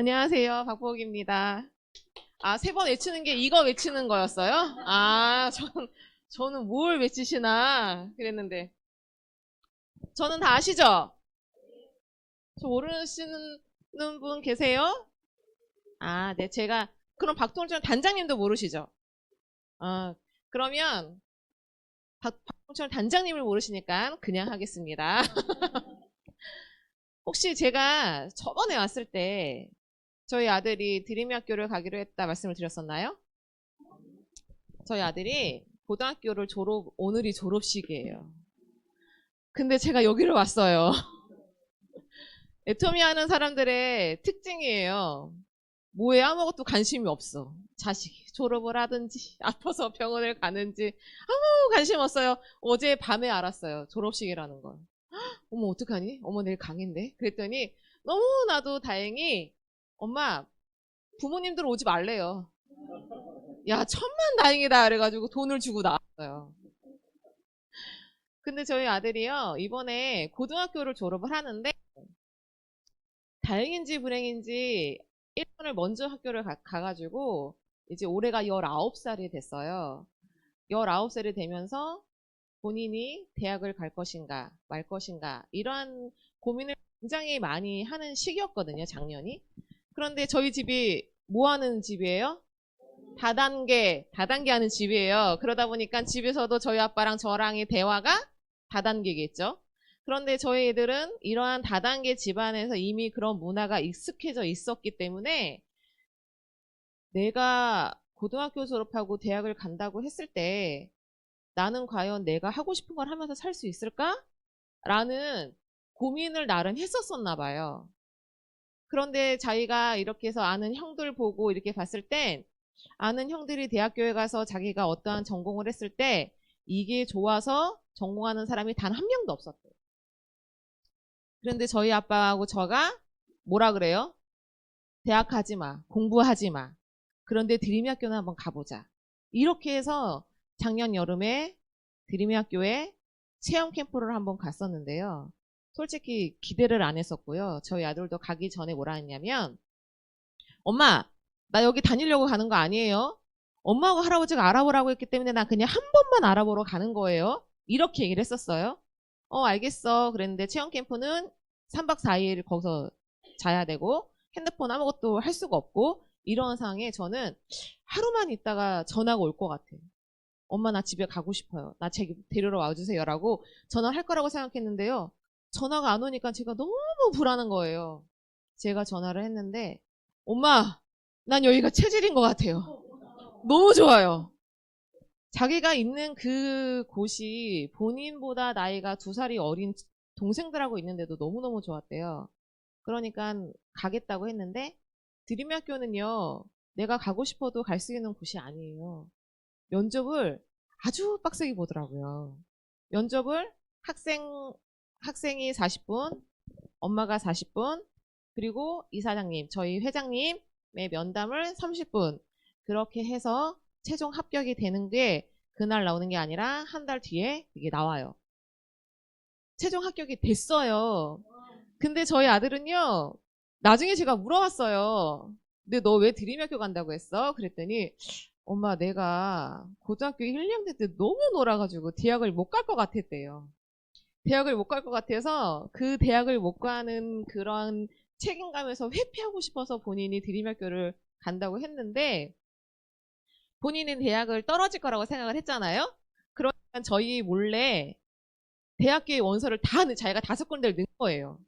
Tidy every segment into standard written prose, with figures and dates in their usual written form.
안녕하세요. 박보기입니다. 아, 세 번 외치는 게 이거 외치는 거였어요? 아, 저는 뭘 외치시나 그랬는데. 저는 다 아시죠? 저 모르시는 분 계세요? 아, 네. 그럼 박동철 단장님도 모르시죠? 아, 그러면 박동철 단장님을 모르시니까 그냥 하겠습니다. 혹시 제가 저번에 왔을 때 저희 아들이 드림이 학교를 가기로 했다 말씀을 드렸었나요? 저희 아들이 고등학교를 오늘이 졸업식이에요. 근데 제가 여기를 왔어요. 애터미 하는 사람들의 특징이에요. 뭐에 아무것도 관심이 없어. 자식이 졸업을 하든지, 아파서 병원을 가는지, 아무 관심 없어요. 어제 밤에 알았어요. 졸업식이라는 걸. 어머, 어떡하니? 어머, 내일 강인데? 그랬더니, 너무나도 다행히, 엄마, 부모님들 오지 말래요. 야, 천만 다행이다. 그래가지고 돈을 주고 나왔어요. 근데 저희 아들이요, 이번에 고등학교를 졸업을 하는데, 다행인지 불행인지 1년을 먼저 학교를 가가지고, 이제 올해가 19살이 됐어요. 19살이 되면서 본인이 대학을 갈 것인가, 말 것인가, 이러한 고민을 굉장히 많이 하는 시기였거든요, 작년이. 그런데 저희 집이 뭐 하는 집이에요? 다단계 하는 집이에요. 그러다 보니까 집에서도 저희 아빠랑 저랑의 대화가 다단계겠죠. 그런데 저희 애들은 이러한 다단계 집안에서 이미 그런 문화가 익숙해져 있었기 때문에 내가 고등학교 졸업하고 대학을 간다고 했을 때 나는 과연 내가 하고 싶은 걸 하면서 살 수 있을까? 라는 고민을 나름 했었었나 봐요. 그런데 자기가 이렇게 해서 아는 형들 보고 이렇게 봤을 땐 아는 형들이 대학교에 가서 자기가 어떠한 전공을 했을 때 이게 좋아서 전공하는 사람이 단 한 명도 없었대요. 그런데 저희 아빠하고 저가 뭐라 그래요? 대학 가지 마. 공부하지 마. 그런데 드림이 학교는 한번 가보자. 이렇게 해서 작년 여름에 드림이 학교에 체험 캠프를 한번 갔었는데요. 솔직히 기대를 안 했었고요. 저희 아들도 가기 전에 뭐라 했냐면 엄마, 나 여기 다니려고 가는 거 아니에요. 엄마하고 할아버지가 알아보라고 했기 때문에 나 그냥 한 번만 알아보러 가는 거예요. 이렇게 얘기를 했었어요. 알겠어. 그랬는데 체험 캠프는 3박 4일 거기서 자야 되고 핸드폰 아무것도 할 수가 없고 이런 상황에 저는 하루만 있다가 전화가 올 것 같아요. 엄마 나 집에 가고 싶어요. 나 데리러 와주세요라고 전화를 할 거라고 생각했는데요. 전화가 안 오니까 제가 너무 불안한 거예요. 제가 전화를 했는데 엄마 난 여기가 체질인 것 같아요. 너무 좋아요. 자기가 있는 그 곳이 본인보다 나이가 2살이 어린 동생들하고 있는데도 너무너무 좋았대요. 그러니까 가겠다고 했는데 드림의 학교는요. 내가 가고 싶어도 갈 수 있는 곳이 아니에요. 면접을 아주 빡세게 보더라고요. 면접을 학생이 40분, 엄마가 40분, 그리고 이사장님, 저희 회장님의 면담을 30분. 그렇게 해서 최종 합격이 되는 게 그날 나오는 게 아니라 한 달 뒤에 이게 나와요. 최종 합격이 됐어요. 근데 저희 아들은요, 나중에 제가 물어봤어요. 근데 너 왜 드림학교 간다고 했어? 그랬더니 엄마 내가 고등학교 1, 2학년 때 너무 놀아가지고 대학을 못 갈 것 같았대요. 대학을 못 갈 것 같아서 그 대학을 못 가는 그런 책임감에서 회피하고 싶어서 본인이 드림학교를 간다고 했는데 본인은 대학을 떨어질 거라고 생각을 했잖아요. 그러니까 저희 몰래 대학교의 원서를 자기가 5군데를 넣은 거예요.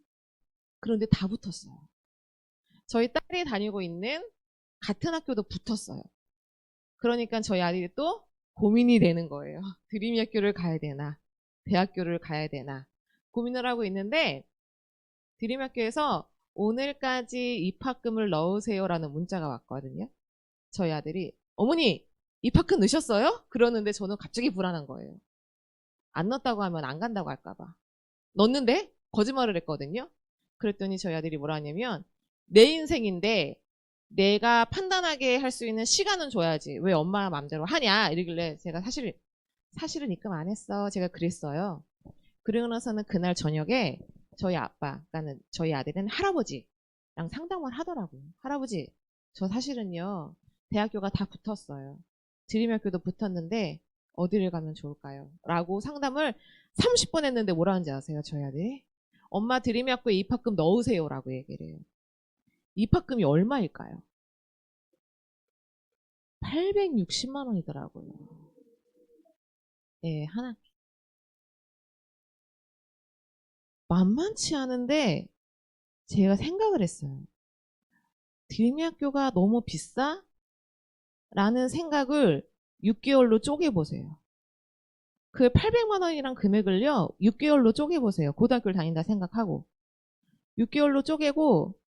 그런데 다 붙었어요. 저희 딸이 다니고 있는 같은 학교도 붙었어요. 그러니까 저희 아들이 또 고민이 되는 거예요. 드림이 학교를 가야 되나, 대학교를 가야 되나 고민을 하고 있는데 드림 학교에서 오늘까지 입학금을 넣으세요라는 문자가 왔거든요. 저희 아들이 어머니 입학금 넣으셨어요? 그러는데 저는 갑자기 불안한 거예요. 안 넣었다고 하면 안 간다고 할까봐. 넣었는데 거짓말을 했거든요. 그랬더니 저희 아들이 뭐라 하냐면 내 인생인데 내가 판단하게 할 수 있는 시간은 줘야지. 왜 엄마 마음대로 하냐? 이러길래 제가 사실은 입금 안 했어. 제가 그랬어요. 그러고 나서는 그날 저녁에 저희 아빠, 그러니까 저희 아들은 할아버지 상담을 하더라고요. 할아버지, 저 사실은요, 대학교가 다 붙었어요. 드림학교도 붙었는데 어디를 가면 좋을까요? 라고 상담을 30번 했는데 뭐라 하는지 아세요? 저희 아들이? 엄마 드림학교에 입학금 넣으세요 라고 얘기를 해요. 입학금이 얼마일까요? 860만 원이더라고요. 예, 한 학기. 만만치 않은데 제가 생각을 했어요. 드림학교가 너무 비싸? 라는 생각을 6개월로 쪼개보세요. 그 800만 원이란 금액을요, 6개월로 쪼개보세요. 고등학교를 다닌다 생각하고. 6개월로 쪼개고,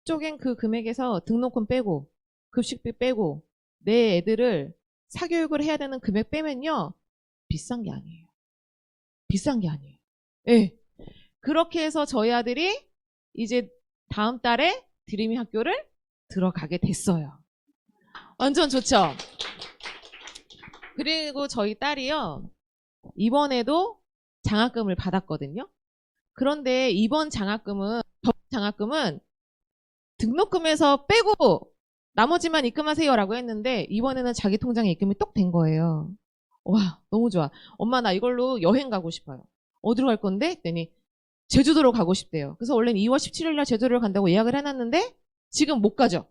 쪼갠 그 금액에서 등록금 빼고, 급식비 빼고, 내 애들을 사교육을 해야 되는 금액 빼면요, 비싼 게 아니에요. 비싼 게 아니에요. 예. 그렇게 해서 저희 아들이 이제 다음 달에 드림이 학교를 들어가게 됐어요. 완전 좋죠? 그리고 저희 딸이요, 이번에도 장학금을 받았거든요. 그런데 이번 장학금은 등록금에서 빼고 나머지만 입금하세요라고 했는데 이번에는 자기 통장에 입금이 똑 된 거예요. 와, 너무 좋아. 엄마 나 이걸로 여행 가고 싶어요. 어디로 갈 건데? 했더니 제주도로 가고 싶대요. 그래서 원래는 2월 17일 날 제주도를 간다고 예약을 해놨는데 지금 못 가죠.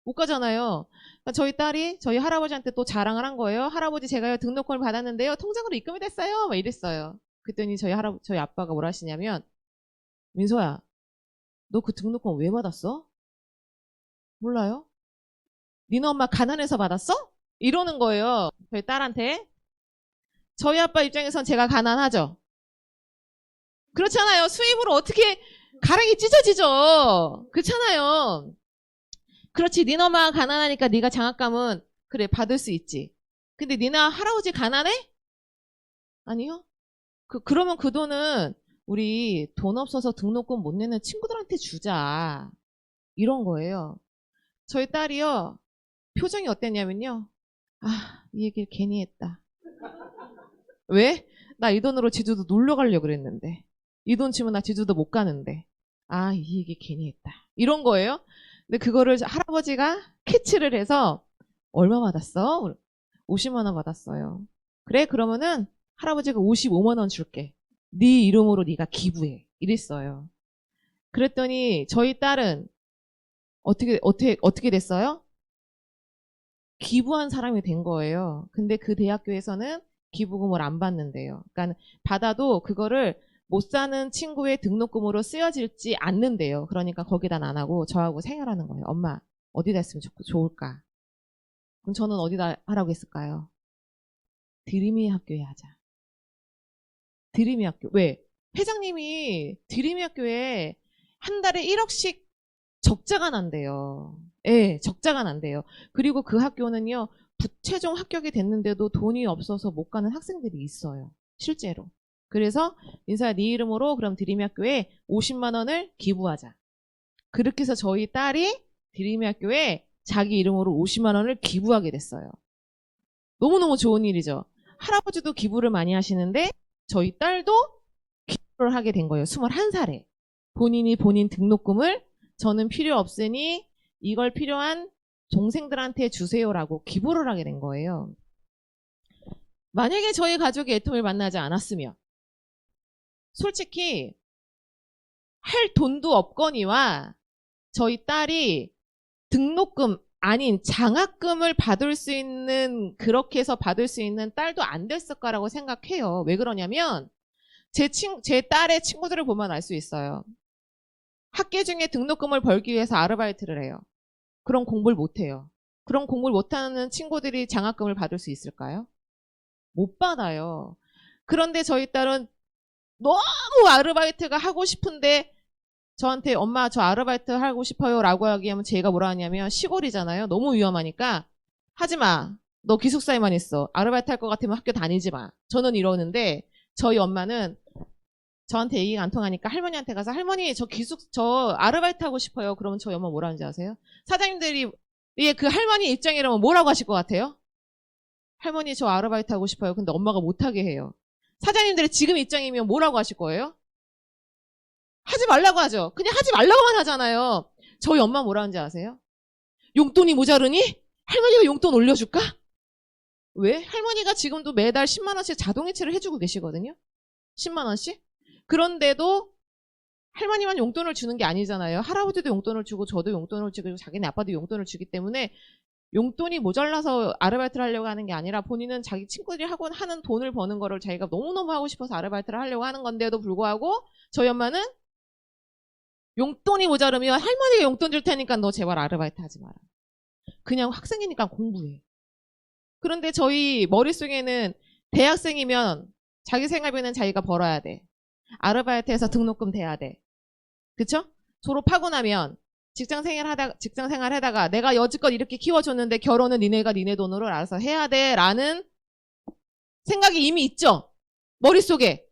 못 가잖아요. 그러니까 저희 딸이 저희 할아버지한테 또 자랑을 한 거예요. 할아버지 제가요 등록금을 받았는데요. 통장으로 입금이 됐어요. 막 이랬어요. 그랬더니 저희 아빠가 뭐라 하시냐면 민서야, 너 그 등록금 왜 받았어? 몰라요? 니네 엄마 가난해서 받았어? 이러는 거예요. 저희 딸한테. 저희 아빠 입장에선 제가 가난하죠. 그렇잖아요. 수입으로 어떻게 가랑이 찢어지죠. 그렇잖아요. 그렇지. 니네 엄마가 가난하니까 네가 장학금은 그래 받을 수 있지. 근데 니네 할아버지 가난해? 아니요. 그러면 그 돈은 우리 돈 없어서 등록금 못 내는 친구들한테 주자. 이런 거예요. 저희 딸이요. 표정이 어땠냐면요. 아, 이 얘기를 괜히 했다. 왜? 나 이 돈으로 제주도 놀러 가려고 그랬는데. 이 돈 치면 나 제주도 못 가는데. 아, 이 얘기 괜히 했다. 이런 거예요. 근데 그거를 할아버지가 캐치를 해서 얼마 받았어? 50만 원 받았어요. 그래, 그러면은 할아버지가 55만 원 줄게. 네 이름으로 네가 기부해. 이랬어요. 그랬더니 저희 딸은 어떻게 됐어요? 기부한 사람이 된 거예요. 근데 그 대학교에서는 기부금을 안 받는데요. 그러니까 받아도 그거를 못 사는 친구의 등록금으로 쓰여질지 않는데요. 그러니까 거기다 안 하고 저하고 생활하는 거예요. 엄마, 어디다 했으면 좋을까? 그럼 저는 어디다 하라고 했을까요? 드림이 학교에 하자. 드림이 학교. 왜? 회장님이 드림이 학교에 한 달에 1억씩 적자가 난대요. 예, 적자가 난대요. 그리고 그 학교는요, 최종 합격이 됐는데도 돈이 없어서 못 가는 학생들이 있어요. 실제로. 그래서 인사야 네 이름으로 그럼 드림이 학교에 50만 원을 기부하자. 그렇게 해서 저희 딸이 드림이 학교에 자기 이름으로 50만 원을 기부하게 됐어요. 너무너무 좋은 일이죠. 할아버지도 기부를 많이 하시는데 저희 딸도 기부를 하게 된 거예요. 21살에. 본인이 본인 등록금을 저는 필요 없으니 이걸 필요한 동생들한테 주세요라고 기부를 하게 된 거예요. 만약에 저희 가족이 애통을 만나지 않았으면 솔직히 할 돈도 없거니와 저희 딸이 등록금 아닌 장학금을 받을 수 있는 그렇게 해서 받을 수 있는 딸도 안 됐을 거라고 생각해요. 왜 그러냐면 제 딸의 친구들을 보면 알 수 있어요. 학기 중에 등록금을 벌기 위해서 아르바이트를 해요. 그럼 공부를 못해요. 그럼 공부를 못하는 친구들이 장학금을 받을 수 있을까요? 못 받아요. 그런데 저희 딸은 너무 아르바이트가 하고 싶은데 저한테 엄마 저 아르바이트 하고 싶어요 라고 하기하면 제가 뭐라 하냐면 시골이잖아요. 너무 위험하니까 하지마. 너 기숙사에만 있어. 아르바이트 할 것 같으면 학교 다니지 마. 저는 저희 엄마는 저한테 얘기가 안 통하니까 할머니한테 가서 할머니 저 아르바이트 하고 싶어요. 그러면 저희 엄마 뭐라 하는지 아세요? 사장님들이 그 할머니 입장이라면 뭐라고 하실 것 같아요? 할머니 저 아르바이트 하고 싶어요. 근데 엄마가 못하게 해요. 사장님들의 지금 입장이면 뭐라고 하실 거예요? 하지 말라고 하죠. 그냥 하지 말라고만 하잖아요. 저희 엄마 뭐라는지 아세요? 용돈이 모자르니? 할머니가 용돈 올려줄까? 왜? 할머니가 지금도 매달 10만 원씩 자동이체를 해주고 계시거든요. 10만 원씩? 그런데도 할머니만 용돈을 주는 게 아니잖아요. 할아버지도 용돈을 주고 저도 용돈을 주고 자기네 아빠도 용돈을 주기 때문에 용돈이 모자라서 아르바이트를 하려고 하는 게 아니라 본인은 자기 친구들이 하는 돈을 버는 거를 자기가 너무너무 하고 싶어서 아르바이트를 하려고 하는 건데도 불구하고 저희 엄마는 용돈이 모자르면 할머니가 용돈 줄 테니까 너 제발 아르바이트 하지 마라. 그냥 학생이니까 공부해. 그런데 저희 머릿속에는 대학생이면 자기 생활비는 자기가 벌어야 돼. 아르바이트해서 등록금 대야 돼. 그쵸? 졸업하고 나면 직장 생활 하다가 내가 여지껏 이렇게 키워줬는데 결혼은 니네가 니네 돈으로 알아서 해야 돼 라는 생각이 이미 있죠? 머릿속에.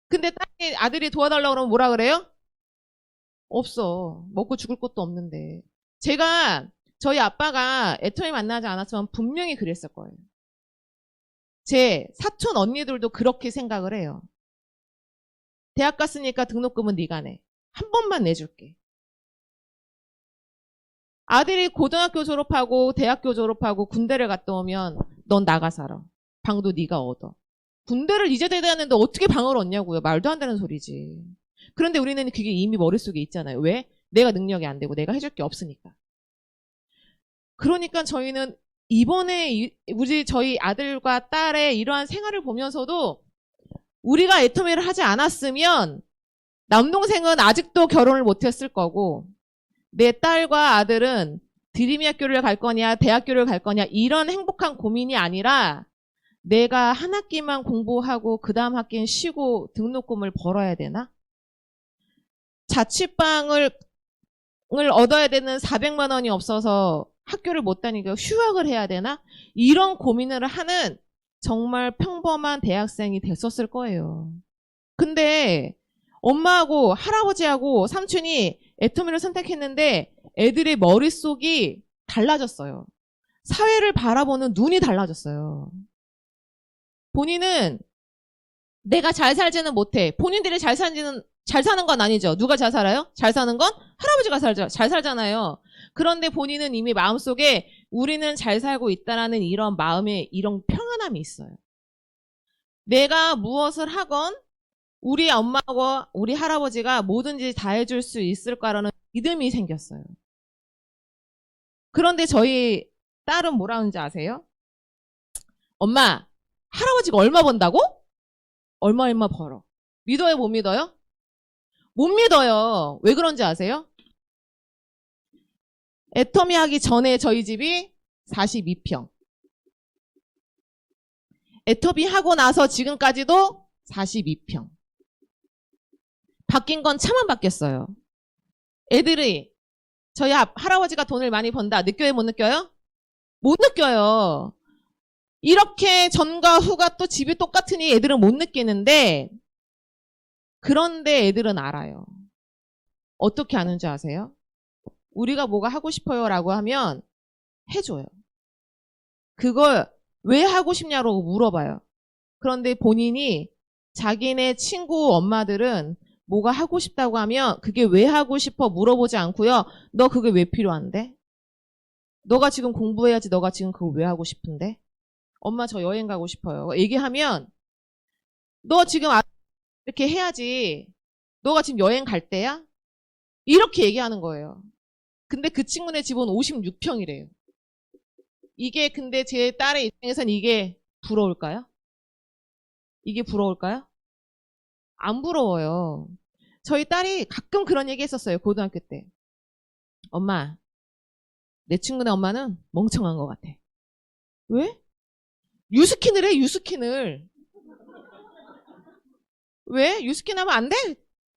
근데 딸이 아들이 도와달라고 그러면 뭐라 그래요? 없어. 먹고 죽을 것도 없는데. 저희 아빠가 애터미 만나지 않았으면 분명히 그랬을 거예요. 제 사촌 언니들도 그렇게 생각을 해요. 대학 갔으니까 등록금은 네가 내. 한 번만 내줄게. 아들이 고등학교 졸업하고 대학교 졸업하고 군대를 갔다 오면 넌 나가 살아. 방도 네가 얻어. 군대를 이제 대대하는데 어떻게 방을 얻냐고요. 말도 안 되는 소리지. 그런데 우리는 그게 이미 머릿속에 있잖아요. 왜? 내가 능력이 안 되고 내가 해줄 게 없으니까. 그러니까 저희는 이번에 저희 아들과 딸의 이러한 생활을 보면서도 우리가 애터미를 하지 않았으면 남동생은 아직도 결혼을 못했을 거고 내 딸과 아들은 드림이 학교를 갈 거냐 대학교를 갈 거냐 이런 행복한 고민이 아니라 내가 한 학기만 공부하고 그 다음 학기는 쉬고 등록금을 벌어야 되나? 자취방을 얻어야 되는 400만 원이 없어서 학교를 못 다니고 휴학을 해야 되나? 이런 고민을 하는 정말 평범한 대학생이 됐었을 거예요. 근데 엄마하고 할아버지하고 삼촌이 애터미를 선택했는데 애들의 머릿속이 달라졌어요. 사회를 바라보는 눈이 달라졌어요. 본인은 내가 잘 살지는 못해. 본인들이 잘 사는 건 아니죠. 누가 잘 살아요? 잘 사는 건 할아버지가 잘 살잖아요. 그런데 본인은 이미 마음속에 우리는 잘 살고 있다라는 이런 마음에 이런 평안함이 있어요. 내가 무엇을 하건 우리 엄마하고 우리 할아버지가 뭐든지 다 해줄 수 있을 거라는 믿음이 생겼어요. 그런데 저희 딸은 뭐라 하는지 아세요? 엄마, 할아버지가 얼마 번다고? 얼마 벌어. 믿어요, 못 믿어요? 못 믿어요. 왜 그런지 아세요? 애터미 하기 전에 저희 집이 42평. 애터미 하고 나서 지금까지도 42평. 바뀐 건 차만 바뀌었어요. 애들이 저희 할아버지가 돈을 많이 번다. 느껴요, 못 느껴요? 못 느껴요. 이렇게 전과 후가 또 집이 똑같으니 애들은 못 느끼는데 그런데 애들은 알아요. 어떻게 아는지 아세요? 우리가 뭐가 하고 싶어요 라고 하면 해줘요. 그걸 왜 하고 싶냐고 물어봐요. 그런데 본인이 자기네 친구 엄마들은 뭐가 하고 싶다고 하면 그게 왜 하고 싶어 물어보지 않고요. 너 그게 왜 필요한데? 너가 지금 공부해야지 너가 지금 그걸 왜 하고 싶은데? 엄마 저 여행 가고 싶어요. 얘기하면 너 지금 이렇게 해야지. 너가 지금 여행 갈 때야? 이렇게 얘기하는 거예요. 근데 그 친구네 집은 56평이래요. 이게 근데 제 딸의 입장에선 이게 부러울까요? 이게 부러울까요? 안 부러워요. 저희 딸이 가끔 그런 얘기 했었어요. 고등학교 때. 엄마, 내 친구네 엄마는 멍청한 것 같아. 왜? 유스킨을 해, 유스킨을. 왜? 유스킨 하면 안 돼?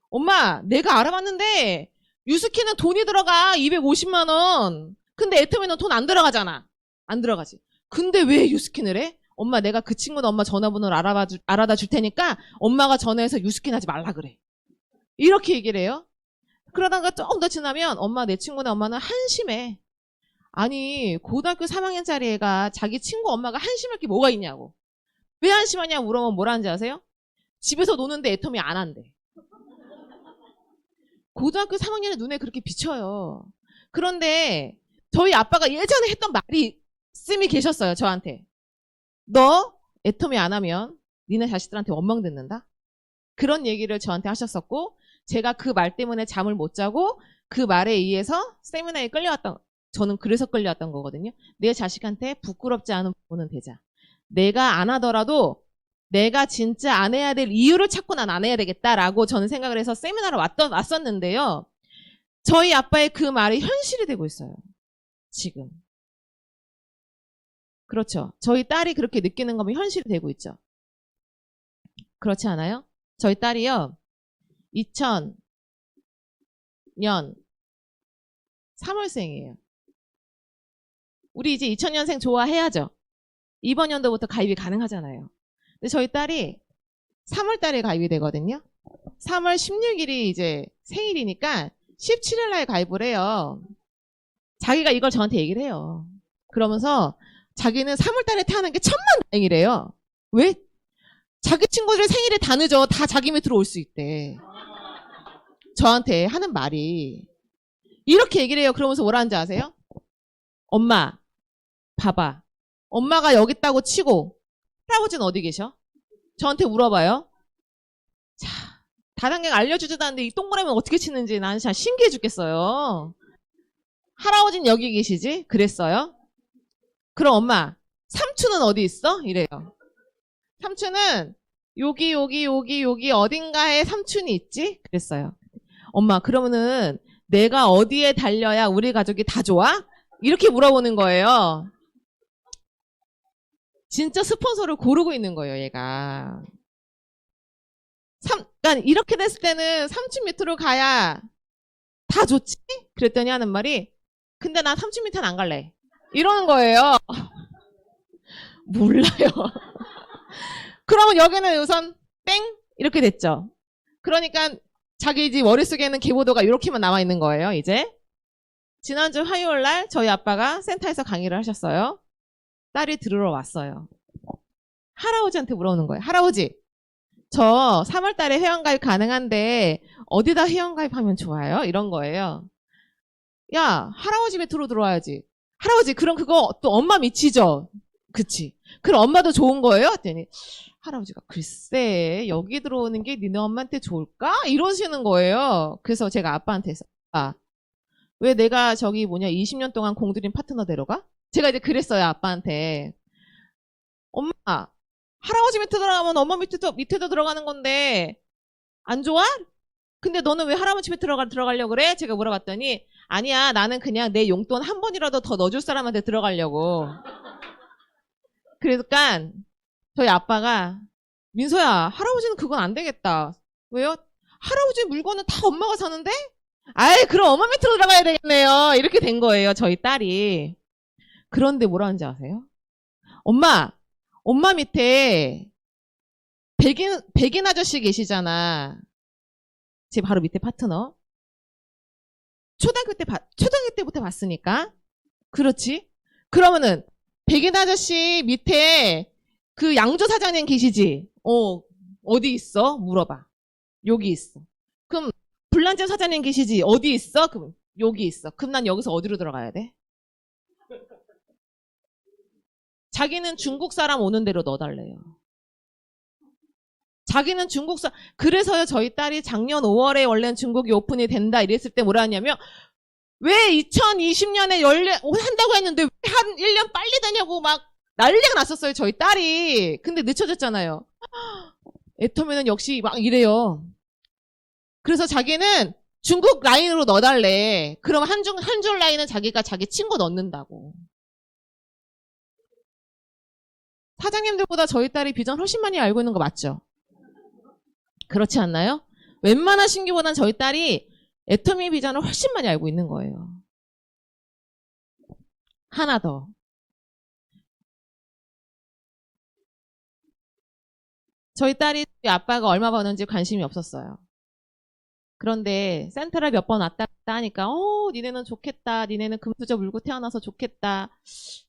엄마, 내가 알아봤는데 유스킨은 돈이 들어가 250만 원. 근데 애터미는 돈 안 들어가잖아. 안 들어가지. 근데 왜 유스킨을 해? 엄마 내가 그 친구는 엄마 전화번호를 알아다 줄 테니까 엄마가 전화해서 유스킨 하지 말라 그래. 이렇게 얘기를 해요. 그러다가 조금 더 지나면 엄마 내 친구네 엄마는 한심해. 아니 고등학교 3학년짜리 애가 자기 친구 엄마가 한심할 게 뭐가 있냐고. 왜 한심하냐고 물어보면 뭐라는지 아세요? 집에서 노는데 애터미 안 한대. 고등학교 3학년의 눈에 그렇게 비쳐요. 그런데 저희 아빠가 예전에 했던 말이 씀이 계셨어요. 저한테. 너 애터미 안 하면 니네 자식들한테 원망 듣는다? 그런 얘기를 저한테 하셨었고, 제가 그 말 때문에 잠을 못 자고 그 말에 의해서 세미나에 끌려왔던, 저는 그래서 끌려왔던 거거든요. 내 자식한테 부끄럽지 않은 부분은 되자. 내가 안 하더라도 내가 진짜 안 해야 될 이유를 찾고 난 안 해야 되겠다라고 저는 생각을 해서 세미나를 왔었는데요. 저희 아빠의 그 말이 현실이 되고 있어요. 지금. 그렇죠. 저희 딸이 그렇게 느끼는 거면 현실이 되고 있죠. 그렇지 않아요? 저희 딸이요. 2000년 3월생이에요. 우리 이제 2000년생 좋아해야죠. 이번 연도부터 가입이 가능하잖아요. 근데 저희 딸이 3월 달에 가입이 되거든요. 3월 16일이 이제 생일이니까 17일 날 가입을 해요. 자기가 이걸 저한테 얘기를 해요. 그러면서 자기는 3월 달에 태어난 게 천만다행이래요. 왜? 자기 친구들의 생일에 다 늦어. 다 자기 밑으로 올 수 있대. 저한테 하는 말이 이렇게 얘기를 해요. 그러면서 뭐라는지 아세요? 엄마, 봐봐. 엄마가 여기 있다고 치고 할아버지는 어디 계셔? 저한테 물어봐요. 자, 다단계가 알려주지도 않는데 이 동그라미는 어떻게 치는지 나는 진짜 신기해 죽겠어요. 할아버지는 여기 계시지? 그랬어요. 그럼 엄마, 삼촌은 어디 있어? 이래요. 삼촌은 여기 어딘가에 삼촌이 있지? 그랬어요. 엄마, 그러면은 내가 어디에 달려야 우리 가족이 다 좋아? 이렇게 물어보는 거예요. 진짜 스폰서를 고르고 있는 거예요, 얘가. 그러니까 이렇게 됐을 때는 삼촌 밑으로 가야 다 좋지? 그랬더니 하는 말이 근데 난 삼촌 밑에는 안 갈래. 이러는 거예요. 몰라요. 그러면 여기는 우선 땡 이렇게 됐죠. 그러니까 자기 집 머릿속에는 계보도가 이렇게만 남아 있는 거예요. 이제 지난주 화요일 날 저희 아빠가 센터에서 강의를 하셨어요. 딸이 들으러 왔어요. 할아버지한테 물어보는 거예요. 할아버지, 저 3월 달에 회원가입 가능한데 어디다 회원가입하면 좋아요? 이런 거예요. 야, 할아버지 밑으로 들어와야지. 할아버지, 그럼 그거 또 엄마 미치죠? 그치. 그럼 엄마도 좋은 거예요? 했더니 할아버지가 글쎄 여기 들어오는 게 니네 엄마한테 좋을까? 이러시는 거예요. 그래서 제가 아빠한테 해서 왜 내가 저기 20년 동안 공들인 파트너 데려가? 제가 이제 그랬어요. 아빠한테. 엄마, 할아버지 밑에 들어가면 엄마 밑에도 들어가는 건데 안 좋아? 근데 너는 왜 할아버지 밑에 들어가려고 그래? 제가 물어봤더니 아니야, 나는 그냥 내 용돈 한 번이라도 더 넣어줄 사람한테 들어가려고. 그러니까 저희 아빠가 민서야, 할아버지는 그건 안 되겠다. 왜요? 할아버지 물건은 다 엄마가 사는데? 아이, 그럼 엄마 밑으로 들어가야 되겠네요. 이렇게 된 거예요, 저희 딸이. 그런데 뭐라는지 아세요? 엄마 밑에 백인 아저씨 계시잖아. 제 바로 밑에 파트너. 초등학교 때부터 봤으니까. 그렇지? 그러면은 백인 아저씨 밑에 그 양조 사장님 계시지? 어디 있어? 물어봐. 여기 있어. 그럼 불난집 사장님 계시지? 어디 있어? 그럼 여기 있어. 그럼 난 여기서 어디로 들어가야 돼? 자기는 중국 사람 오는 대로 넣어달래요. 자기는 그래서요 저희 딸이 작년 5월에 원래는 중국이 오픈이 된다 이랬을 때 뭐라 하냐면 왜 2020년에 한다고 했는데 왜 한 1년 빨리 되냐고 막 난리가 났었어요 저희 딸이. 근데 늦춰졌잖아요. 애터미는 역시 막 이래요. 그래서 자기는 중국 라인으로 넣어달래. 그럼 한줄 라인은 자기가 자기 친구 넣는다고. 사장님들보다 저희 딸이 비전 훨씬 많이 알고 있는 거 맞죠? 그렇지 않나요? 웬만한 신규보다는 저희 딸이 애터미 비전을 훨씬 많이 알고 있는 거예요. 하나 더. 저희 딸이 아빠가 얼마 버는지 관심이 없었어요. 그런데 센터를 몇 번 왔다 갔다 하니까 니네는 좋겠다. 니네는 금수저 물고 태어나서 좋겠다.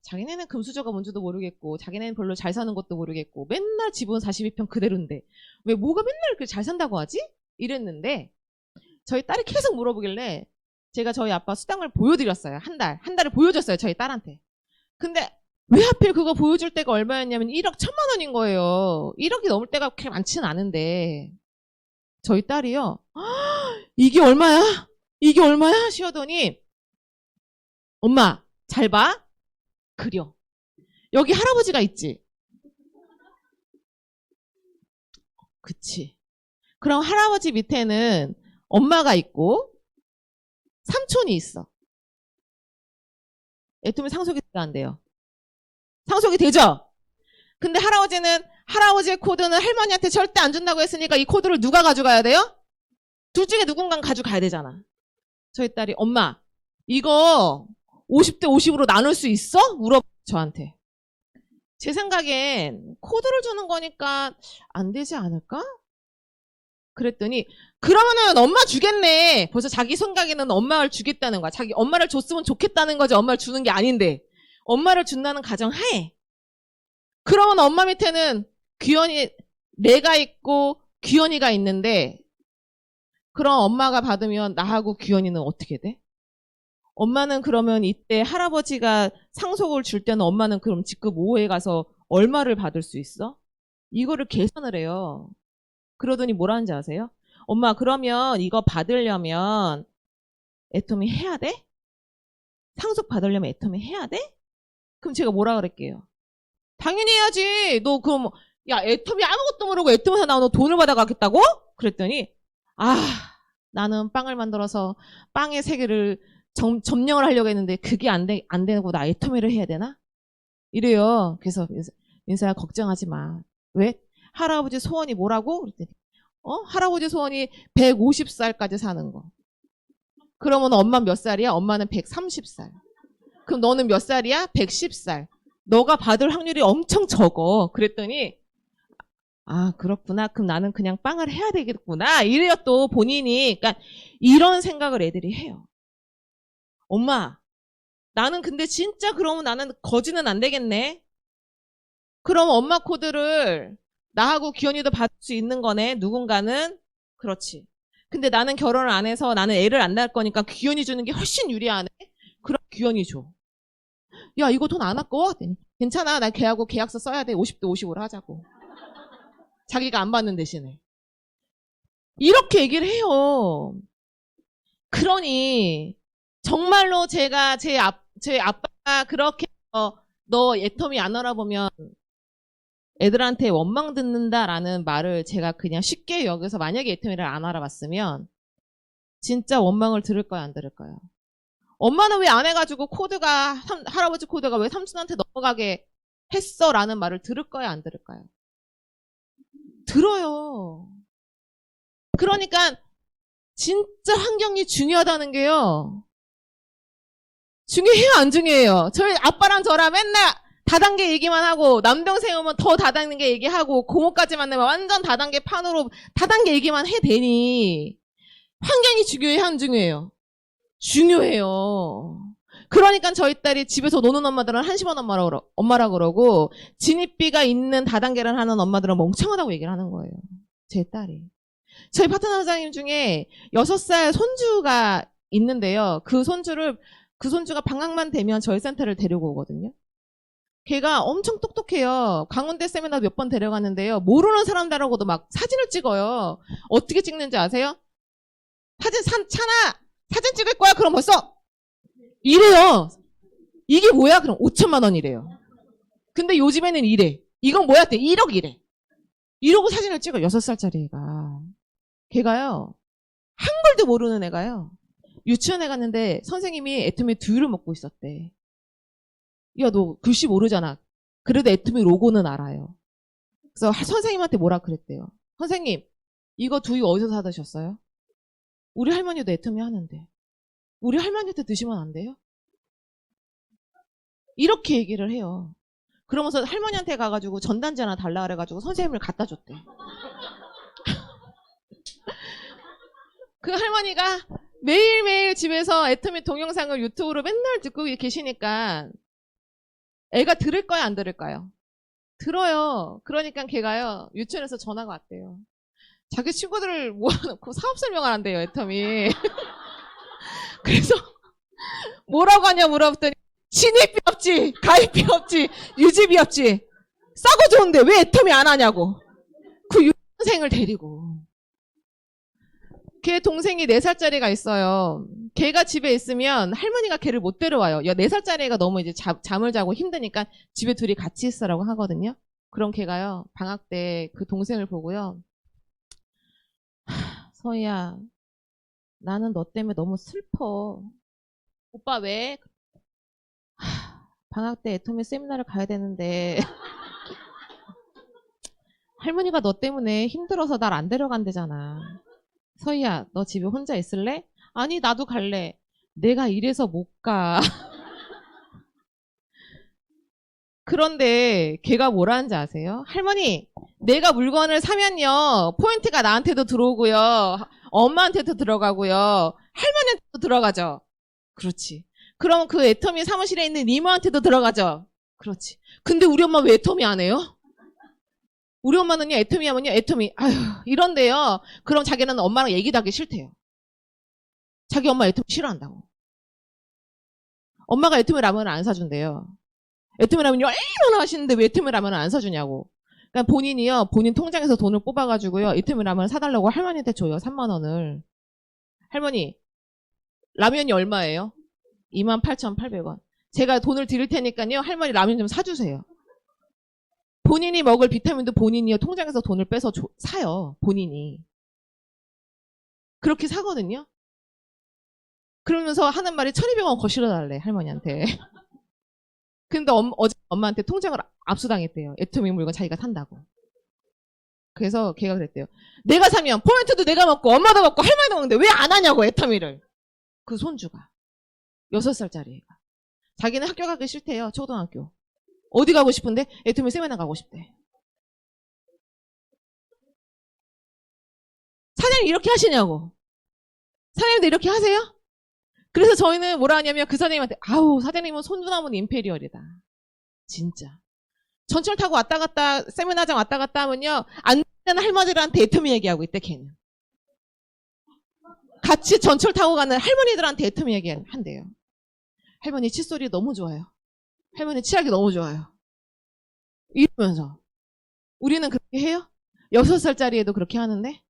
자기네는 금수저가 뭔지도 모르겠고 자기네는 별로 잘 사는 것도 모르겠고 맨날 집은 42평 그대로인데 왜 뭐가 맨날 이렇게 잘 산다고 하지? 이랬는데 저희 딸이 계속 물어보길래 제가 저희 아빠 수당을 보여드렸어요. 한 달을 보여줬어요. 저희 딸한테. 근데 왜 하필 그거 보여줄 때가 얼마였냐면 1억 1천만 원인 거예요. 1억이 넘을 때가 그렇게 많지는 않은데 저희 딸이요. 이게 얼마야? 이게 얼마야? 하시더니 엄마 잘 봐. 그려. 여기 할아버지가 있지. 그치. 그럼 할아버지 밑에는 엄마가 있고 삼촌이 있어. 애터미 상속이 안 돼요. 상속이 되죠? 근데 할아버지는 할아버지의 코드는 할머니한테 절대 안 준다고 했으니까 이 코드를 누가 가져가야 돼요? 둘 중에 누군가 가져가야 되잖아. 저희 딸이 엄마 이거 50대 50으로 나눌 수 있어? 물어 저한테. 제 생각엔 코드를 주는 거니까 안 되지 않을까? 그랬더니 그러면은 엄마 주겠네. 벌써 자기 생각에는 엄마를 주겠다는 거야. 자기 엄마를 줬으면 좋겠다는 거지 엄마를 주는 게 아닌데 엄마를 준다는 가정하에 그러면 엄마 밑에는 귀연이 내가 있고 귀연이가 있는데 그럼 엄마가 받으면 나하고 귀연이는 어떻게 돼? 엄마는 그러면 이때 할아버지가 상속을 줄 때는 엄마는 그럼 직급 5호에 가서 얼마를 받을 수 있어? 이거를 계산을 해요. 그러더니 뭐라는지 아세요? 엄마 그러면 이거 받으려면 애터미 해야 돼? 상속 받으려면 애터미 해야 돼? 그럼 제가 뭐라 그럴게요? 당연히 해야지. 너 그럼 야 애터미 아무것도 모르고 애터미에서 나오는 돈을 받아가겠다고? 그랬더니 나는 빵을 만들어서 빵의 세계를 점령을 하려고 했는데 그게 안 되고 나 애터미를 해야 되나? 이래요. 그래서 민서야 걱정하지 마. 왜? 할아버지 소원이 뭐라고? 그랬더니 할아버지 소원이 150살까지 사는 거. 그러면 엄마 몇 살이야? 엄마는 130살. 그럼 너는 몇 살이야? 110살. 너가 받을 확률이 엄청 적어. 그랬더니 그렇구나. 그럼 나는 그냥 빵을 해야 되겠구나. 이래요 또 본인이. 그러니까 이런 생각을 애들이 해요. 엄마 나는 근데 진짜 그러면 나는 거지는 안 되겠네. 그럼 엄마 코드를 나하고 기현이도 받을 수 있는 거네. 누군가는. 그렇지. 근데 나는 결혼을 안 해서 나는 애를 안 낳을 거니까 기현이 주는 게 훨씬 유리하네. 그럼 기현이 줘. 야 이거 돈 안 아까워? 괜찮아. 나 걔하고 계약서 써야 돼. 50대 50으로 하자고. 자기가 안 받는 대신에. 이렇게 얘기를 해요. 그러니 정말로 제가 제 아빠가 그렇게 너 애터미 안 알아보면 애들한테 원망 듣는다라는 말을 제가 그냥 쉽게 여기서 만약에 애터미를 안 알아봤으면 진짜 원망을 들을 거야 안 들을 거야? 엄마는 왜 안 해가지고 할아버지 코드가 왜 삼촌한테 넘어가게 했어? 라는 말을 들을 거야 안 들을까요? 들어요. 그러니까 진짜 환경이 중요하다는 게요. 중요해요 안 중요해요? 저희 아빠랑 저랑 맨날 다단계 얘기만 하고 남동생 오면 더 다단계 얘기하고 고모까지 만나면 완전 다단계 판으로 다단계 얘기만 해대니 환경이 중요해요 안 중요해요? 중요해요. 그러니까 저희 딸이 집에서 노는 엄마들은 한심한 엄마라 그러고 진입비가 있는 다단계를 하는 엄마들은 멍청하다고 얘기를 하는 거예요. 제 딸이. 저희 파트너 사장님 중에 6살 손주가 있는데요. 그 손주가 방학만 되면 저희 센터를 데리고 오거든요. 걔가 엄청 똑똑해요. 강원대 세미나 몇 번 데려갔는데요. 모르는 사람들하고도 막 사진을 찍어요. 어떻게 찍는지 아세요? 사진 찍을 거야? 그럼 벌써 이래요. 이게 뭐야? 그럼 5천만 원이래요. 근데 요즘에는 이래. 이건 뭐야? 1억 이래. 이러고 사진을 찍어. 6살짜리 애가. 걔가요. 한글도 모르는 애가요. 유치원에 갔는데 선생님이 애터미 두유를 먹고 있었대. 야, 너 글씨 모르잖아. 그래도 애터미 로고는 알아요. 그래서 선생님한테 뭐라 그랬대요. 선생님, 이거 두유 어디서 사드셨어요? 우리 할머니도 애터미 하는데. 우리 할머니한테 드시면 안 돼요? 이렇게 얘기를 해요. 그러면서 할머니한테 가가지고 전단지 하나 달라 그래가지고 선생님을 갖다 줬대. 그 할머니가 매일매일 집에서 애터미 동영상을 유튜브로 맨날 듣고 계시니까 애가 들을 거야 안 들을까요? 들어요. 그러니까 걔가요 유치원에서 전화가 왔대요. 자기 친구들을 모아놓고 사업 설명을 한대요, 애텀이. 그래서 뭐라고 하냐 물어봤더니 진입비 없지, 가입비 없지, 유지비 없지. 싸고 좋은데 왜 애텀이 안 하냐고. 그 유학생을 데리고. 걔 동생이 4살짜리가 있어요. 걔가 집에 있으면 할머니가 걔를 못 데려와요. 4살짜리가 너무 이제 잠을 자고 힘드니까 집에 둘이 같이 있으라고 하거든요. 그럼 걔가요, 방학 때 그 동생을 보고요. 서희야, 나는 너 때문에 너무 슬퍼. 오빠 왜? 방학 때 애터미 세미나를 가야 되는데 할머니가 너 때문에 힘들어서 날 안 데려간대잖아. 서희야, 너 집에 혼자 있을래? 아니, 나도 갈래. 내가 이래서 못 가. 그런데 걔가 뭐라는지 아세요? 할머니, 내가 물건을 사면요, 포인트가 나한테도 들어오고요, 엄마한테도 들어가고요, 할머니한테도 들어가죠. 그렇지. 그럼 그 애터미 사무실에 있는 이모한테도 들어가죠. 그렇지. 근데 우리 엄마 왜 애터미 안 해요? 우리 엄마는요, 애터미 하면요, 애터미, 아휴, 이런데요. 그럼 자기는 엄마랑 얘기도 하기 싫대요. 자기 엄마 애터미 싫어한다고. 엄마가 애터미 라면을 안 사준대요. 애터미 라면 얼마나 맛있는데 왜 애터미 라면을 안 사주냐고. 그러니까 본인이요, 본인 통장에서 돈을 뽑아가지고요, 애터미 라면을 사달라고 할머니한테 줘요, 3만 원을. 할머니, 라면이 얼마예요? 28,800원. 제가 돈을 드릴 테니까요, 할머니 라면 좀 사주세요. 본인이 먹을 비타민도 본인이요, 통장에서 돈을 빼서 사요, 본인이. 그렇게 사거든요. 그러면서 하는 말이 1,200원 거실어 달래, 할머니한테. 근데 어제 엄마한테 통장을 압수당했대요. 애터미 물건 자기가 산다고. 그래서 걔가 그랬대요. 내가 사면 포인트도 내가 먹고 엄마도 먹고 할머니도 먹는데 왜 안 하냐고, 애터미를. 그 손주가. 6살짜리 애가. 자기는 학교 가기 싫대요, 초등학교. 어디 가고 싶은데? 애터미 세미나 가고 싶대. 사장님 이렇게 하시냐고. 사장님도 이렇게 하세요? 그래서 저희는 뭐라 하냐면 그 사장님한테, 아우, 사장님은 손주나무는 임페리얼이다. 진짜. 전철 타고 왔다 갔다, 세미나장 왔다 갔다 하면요, 안 되는 할머니들한테 애터미 얘기하고 있대, 걔는. 같이 전철 타고 가는 할머니들한테 애터미 얘기한대요. 할머니 칫솔이 너무 좋아요. 할머니 치약이 너무 좋아요. 이러면서. 우리는 그렇게 해요? 6살짜리 애도 그렇게 하는데?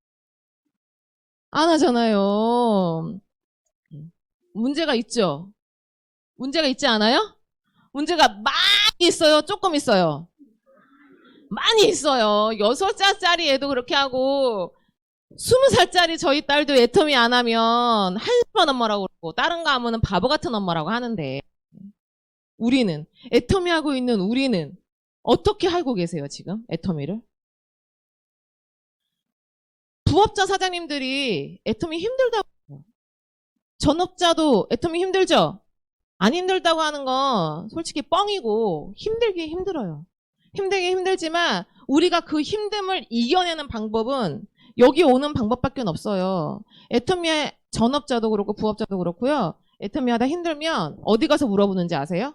안 하잖아요. 문제가 있죠? 문제가 있지 않아요? 문제가 많이 있어요? 조금 있어요? 많이 있어요. 6살짜리 애도 그렇게 하고 20살짜리 저희 딸도 애터미 안 하면 한심한 엄마라고 그러고 다른 거 하면은 바보 같은 엄마라고 하는데, 우리는, 애터미 하고 있는 우리는 어떻게 하고 계세요, 지금? 애터미를? 부업자 사장님들이 애터미 힘들다고 해요. 전업자도 애터미 힘들죠? 안 힘들다고 하는 건 솔직히 뻥이고, 힘들긴 힘들어요. 힘들긴 힘들지만 우리가 그 힘듦을 이겨내는 방법은 여기 오는 방법밖에 없어요. 애터미 전업자도 그렇고 부업자도 그렇고요. 애터미 하다 힘들면 어디 가서 물어보는지 아세요?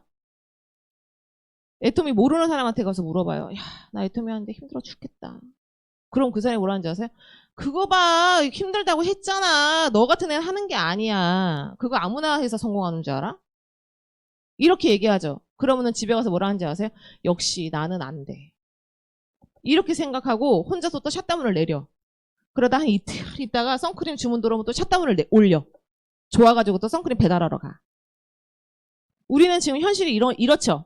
애터미 모르는 사람한테 가서 물어봐요. 야, 나 애터미 하는데 힘들어 죽겠다. 그럼 그 사람이 뭐라는지 아세요? 그거 봐, 힘들다고 했잖아. 너 같은 애는 하는 게 아니야. 그거 아무나 해서 성공하는 줄 알아? 이렇게 얘기하죠. 그러면은 집에 가서 뭐라 하는지 아세요? 역시 나는 안 돼. 이렇게 생각하고 혼자서 또 샷다운을 내려. 그러다 한 이틀 있다가 선크림 주문 들어오면 또 샷다운을 올려. 좋아가지고 또 선크림 배달하러 가. 우리는 지금 현실이 이렇죠?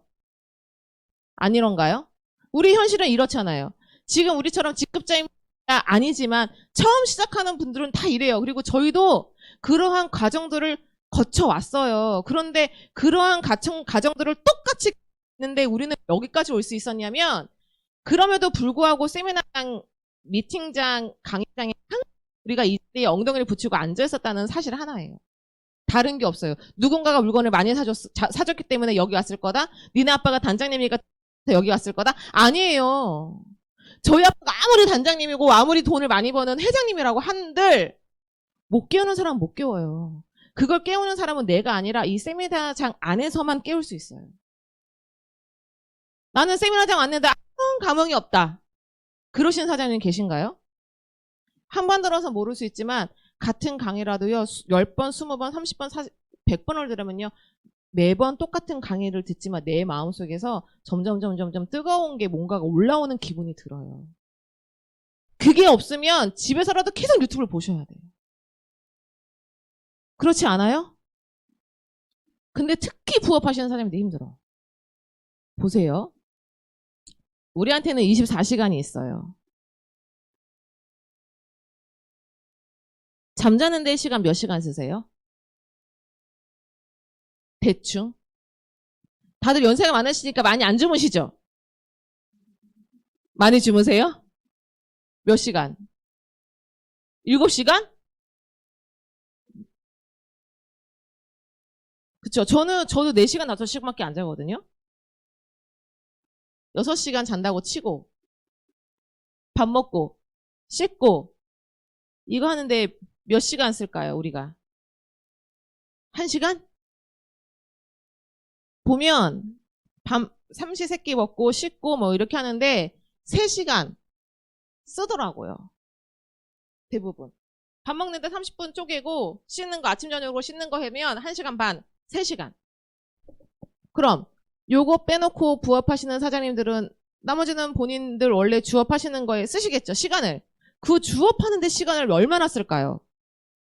안 이런가요? 우리 현실은 이렇잖아요. 지금 우리처럼 직급자인 아니지만 처음 시작하는 분들은 다 이래요. 그리고 저희도 그러한 과정들을 거쳐왔어요. 그런데 그러한 과정들을 똑같이 했는데 우리는 여기까지 올 수 있었냐면, 그럼에도 불구하고 세미나장, 미팅장, 강의장에 우리가 이때 엉덩이를 붙이고 앉아 있었다는 사실 하나예요. 다른 게 없어요. 누군가가 물건을 많이 사줬기 때문에 여기 왔을 거다? 니네 아빠가 단장님이니까 여기 왔을 거다? 아니에요. 저희 아빠가 아무리 단장님이고 아무리 돈을 많이 버는 회장님이라고 한들 못 깨우는 사람은 못 깨워요. 그걸 깨우는 사람은 내가 아니라 이 세미나장 안에서만 깨울 수 있어요. 나는 세미나장 왔는데 아무 감흥이 없다. 그러신 사장님 계신가요? 한 번 들어서 모를 수 있지만 같은 강의라도요. 10번, 20번, 30번, 40, 100번을 들으면요. 매번 똑같은 강의를 듣지만 내 마음속에서 점점 뜨거운 게 뭔가가 올라오는 기분이 들어요. 그게 없으면 집에서라도 계속 유튜브를 보셔야 돼요. 그렇지 않아요? 근데 특히 부업하시는 사람들이 힘들어. 보세요. 우리한테는 24시간이 있어요. 잠자는 데 시간 몇 시간 쓰세요? 대충. 다들 연세가 많으시니까 많이 안 주무시죠? 많이 주무세요? 몇 시간? 7시간? 그쵸. 저도 4시간, 5시간밖에 안 자거든요. 6시간 잔다고 치고, 밥 먹고, 씻고, 이거 하는데 몇 시간 쓸까요, 우리가? 1시간? 보면, 삼시세끼 먹고, 씻고, 뭐, 이렇게 하는데, 3시간 쓰더라고요. 대부분. 밥 먹는데 30분 쪼개고, 씻는 거, 아침, 저녁으로 씻는 거 하면 1시간 반, 3시간. 그럼, 요거 빼놓고 부업하시는 사장님들은 나머지는 본인들 원래 주업하시는 거에 쓰시겠죠, 시간을. 그 주업하는데 시간을 얼마나 쓸까요?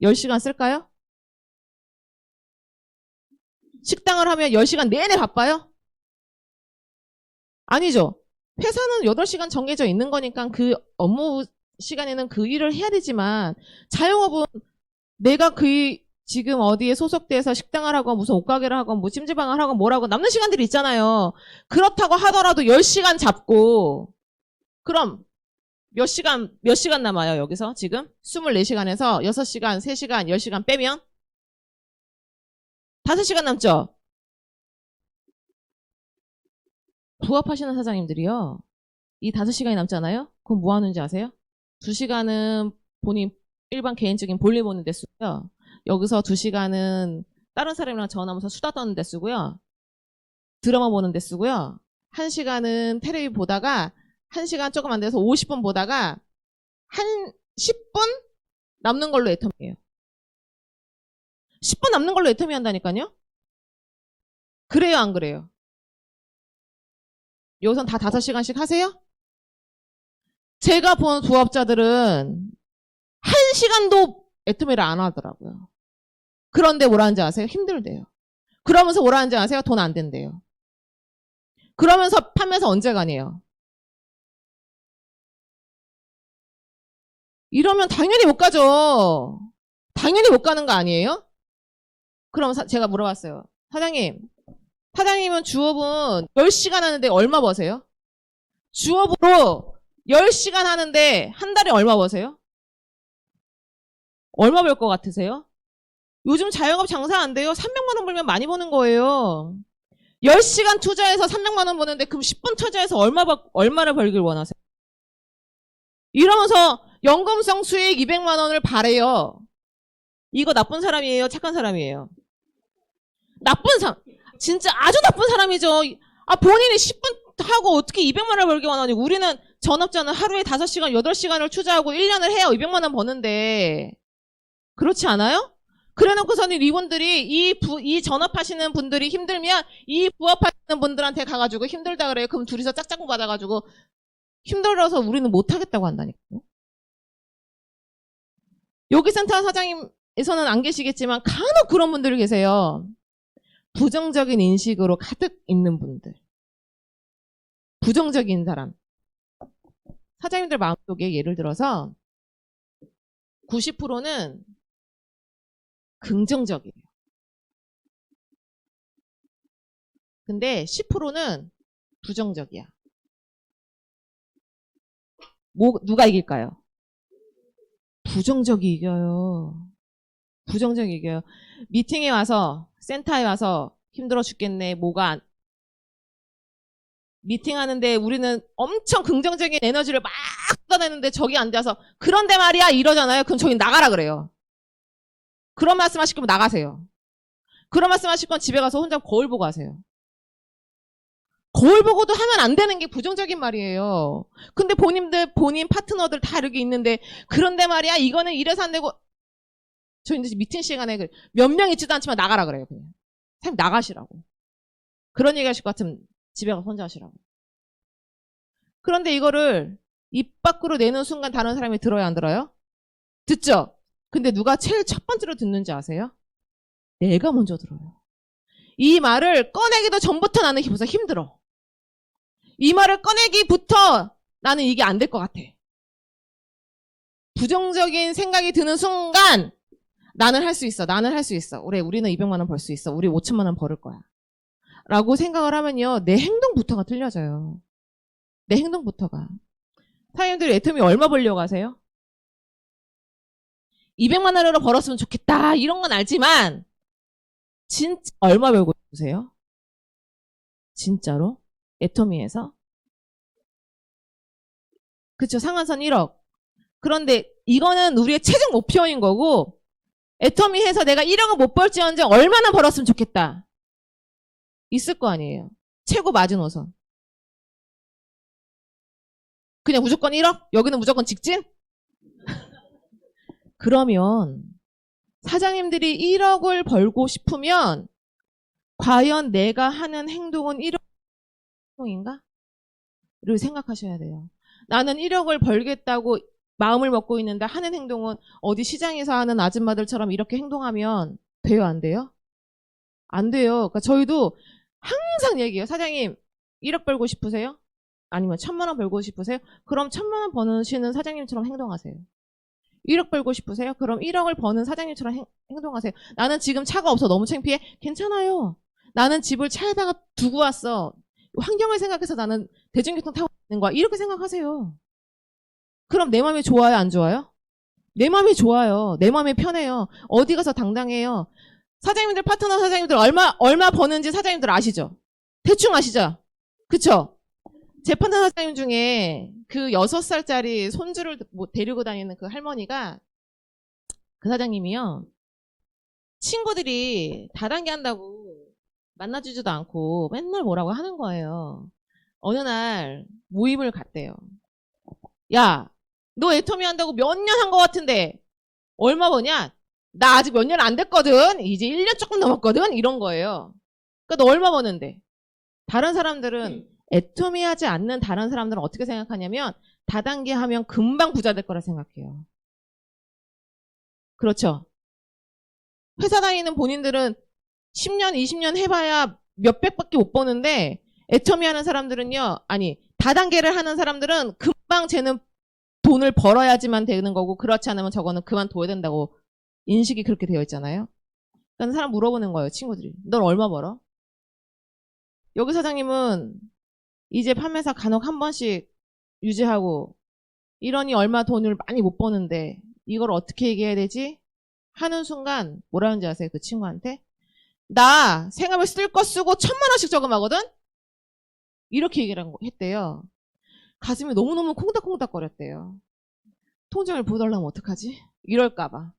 10시간 쓸까요? 식당을 하면 10시간 내내 바빠요? 아니죠. 회사는 8시간 정해져 있는 거니까 그 업무 시간에는 그 일을 해야 되지만 자영업은 내가 지금 어디에 소속돼서 식당을 하건 무슨 옷가게를 하건 뭐 찜질방을 하건 뭐라고 남는 시간들이 있잖아요. 그렇다고 하더라도 10시간 잡고 그럼 몇 시간 남아요, 여기서 지금? 24시간에서 6시간, 3시간, 10시간 빼면? 5시간 남죠? 부업하시는 사장님들이요. 이 5시간이 남잖아요? 그럼 뭐 하는지 아세요? 2시간은 본인 일반 개인적인 볼일 보는 데 쓰고요. 여기서 2시간은 다른 사람이랑 전화하면서 수다 떠는 데 쓰고요. 드라마 보는 데 쓰고요. 1시간은 텔레비 보다가 1시간 조금 안 돼서 50분 보다가 한 10분 남는 걸로 애터미해요. 10분 남는 걸로 애터미 한다니까요? 그래요, 안 그래요? 여기선 다 5시간씩 하세요? 제가 본 부업자들은 1시간도 애터미를 안 하더라고요. 그런데 뭐라는지 아세요? 힘들대요. 그러면서 뭐라는지 아세요? 돈 안 된대요. 그러면서 판매사 언제 가네요? 이러면 당연히 못 가죠. 당연히 못 가는 거 아니에요? 그럼 제가 물어봤어요. 사장님은 주업은 10시간 하는데 얼마 버세요? 주업으로 10시간 하는데 한 달에 얼마 버세요? 얼마 벌 것 같으세요? 요즘 자영업 장사 안 돼요? 300만 원 벌면 많이 버는 거예요. 10시간 투자해서 300만 원 버는데 그럼 10분 투자해서 얼마를 벌길 원하세요? 이러면서 연금성 수익 200만 원을 바래요. 이거 나쁜 사람이에요? 착한 사람이에요? 나쁜 사람. 진짜 아주 나쁜 사람이죠. 본인이 10분 하고 어떻게 200만 원을 벌기 원하니? 우리는 전업자는 하루에 5시간, 8시간을 투자하고 1년을 해야 200만 원 버는데. 그렇지 않아요? 그래 놓고서는 이분들이 이 전업하시는 분들이 힘들면 이 부업하시는 분들한테 가가지고 힘들다 그래요. 그럼 둘이서 짝짝꿍 받아가지고 힘들어서 우리는 못하겠다고 한다니까요. 요기센터 사장님에서는 안 계시겠지만 간혹 그런 분들이 계세요. 부정적인 인식으로 가득 있는 분들. 부정적인 사람. 사장님들 마음속에 예를 들어서 90%는 긍정적이에요. 근데 10%는 부정적이야. 누가 이길까요? 부정적이 이겨요. 부정적이 이겨요. 미팅에 와서 센터에 와서 힘들어 죽겠네. 미팅하는데 우리는 엄청 긍정적인 에너지를 막 쏟아내는데 저기 앉아서 그런데 말이야 이러잖아요. 그럼 저기 나가라 그래요. 그런 말씀 하실 거면 나가세요. 그런 말씀 하실 건 집에 가서 혼자 거울 보고 하세요. 거울 보고도 하면 안 되는 게 부정적인 말이에요. 근데 본인 파트너들 다 이렇게 있는데, 그런데 말이야, 이거는 이래서 안 되고, 저 이제 미팅 시간에 몇 명 있지도 않지만 나가라 그래요, 그냥. 사장님 나가시라고. 그런 얘기 하실 것 같으면 집에 가서 혼자 하시라고. 그런데 이거를 입 밖으로 내는 순간 다른 사람이 들어야 안 들어요? 듣죠? 근데 누가 제일 첫 번째로 듣는지 아세요? 내가 먼저 들어요. 이 말을 꺼내기도 전부터 나는 벌써 힘들어. 이 말을 꺼내기부터 나는 이게 안 될 것 같아. 부정적인 생각이 드는 순간 나는 할 수 있어. 나는 할 수 있어. 우리는 200만 원 벌 수 있어. 우리 5천만 원 벌을 거야. 라고 생각을 하면요. 내 행동부터가 틀려져요. 내 행동부터가. 사장님들 애터미 얼마 벌려고 하세요? 200만 원으로 벌었으면 좋겠다. 이런 건 알지만 진짜 얼마 벌고 싶으세요? 진짜로? 애터미에서? 그쵸. 상한선 1억. 그런데 이거는 우리의 최종 목표인 거고, 애터미에서 내가 1억을 못 벌지언정 얼마나 벌었으면 좋겠다. 있을 거 아니에요. 최고 마지노선. 그냥 무조건 1억? 여기는 무조건 직진? 그러면 사장님들이 1억을 벌고 싶으면 과연 내가 하는 행동은 1억 행동인가? 를 생각하셔야 돼요. 나는 1억을 벌겠다고 마음을 먹고 있는데 하는 행동은 어디 시장에서 하는 아줌마들처럼 이렇게 행동하면 돼요, 안 돼요? 안 돼요. 그러니까 저희도 항상 얘기해요. 사장님 1억 벌고 싶으세요? 아니면 1,000만 원 벌고 싶으세요? 그럼 1,000만 원 버시는 사장님처럼 행동하세요. 1억 벌고 싶으세요? 그럼 1억을 버는 사장님처럼 행동하세요. 나는 지금 차가 없어. 너무 창피해? 괜찮아요. 나는 집을 차에다가 두고 왔어. 환경을 생각해서 나는 대중교통 타고 있는 거야. 이렇게 생각하세요. 그럼 내 마음이 좋아요? 안 좋아요? 내 마음이 좋아요. 내 마음이 편해요. 어디 가서 당당해요. 사장님들, 파트너 사장님들 얼마 버는지 사장님들 아시죠? 대충 아시죠? 그쵸? 제 파트너 사장님 중에 그 6살짜리 손주를 데리고 다니는 그 할머니가, 그 사장님이요. 친구들이 다단계 한다고 만나주지도 않고 맨날 뭐라고 하는 거예요. 어느 날 모임을 갔대요. 야, 너 애터미 한다고 몇 년 한 거 같은데 얼마 버냐? 나 아직 몇 년 안 됐거든. 이제 1년 조금 넘었거든. 이런 거예요. 그러니까 너 얼마 버는데? 다른 사람들은 애터미 하지 않는 다른 사람들은 어떻게 생각하냐면 다단계 하면 금방 부자 될 거라 생각해요. 그렇죠? 회사 다니는 본인들은 10년, 20년 해봐야 몇백밖에 못 버는데 애터미 하는 사람들은요. 아니, 다단계를 하는 사람들은 금방 쟤는 돈을 벌어야지만 되는 거고 그렇지 않으면 저거는 그만둬야 된다고 인식이 그렇게 되어 있잖아요. 그러니까 사람 물어보는 거예요. 친구들이. 넌 얼마 벌어? 여기 사장님은 이제 판매사 간혹 한 번씩 유지하고 이러니 얼마 돈을 많이 못 버는데 이걸 어떻게 얘기해야 되지? 하는 순간 뭐라는지 아세요? 그 친구한테? 나 생활비 쓸 거 쓰고 1,000만 원씩 저금하거든? 이렇게 얘기를 했대요. 가슴이 너무너무 콩닥콩닥 거렸대요. 통장을 보여달라면 어떡하지? 이럴까봐.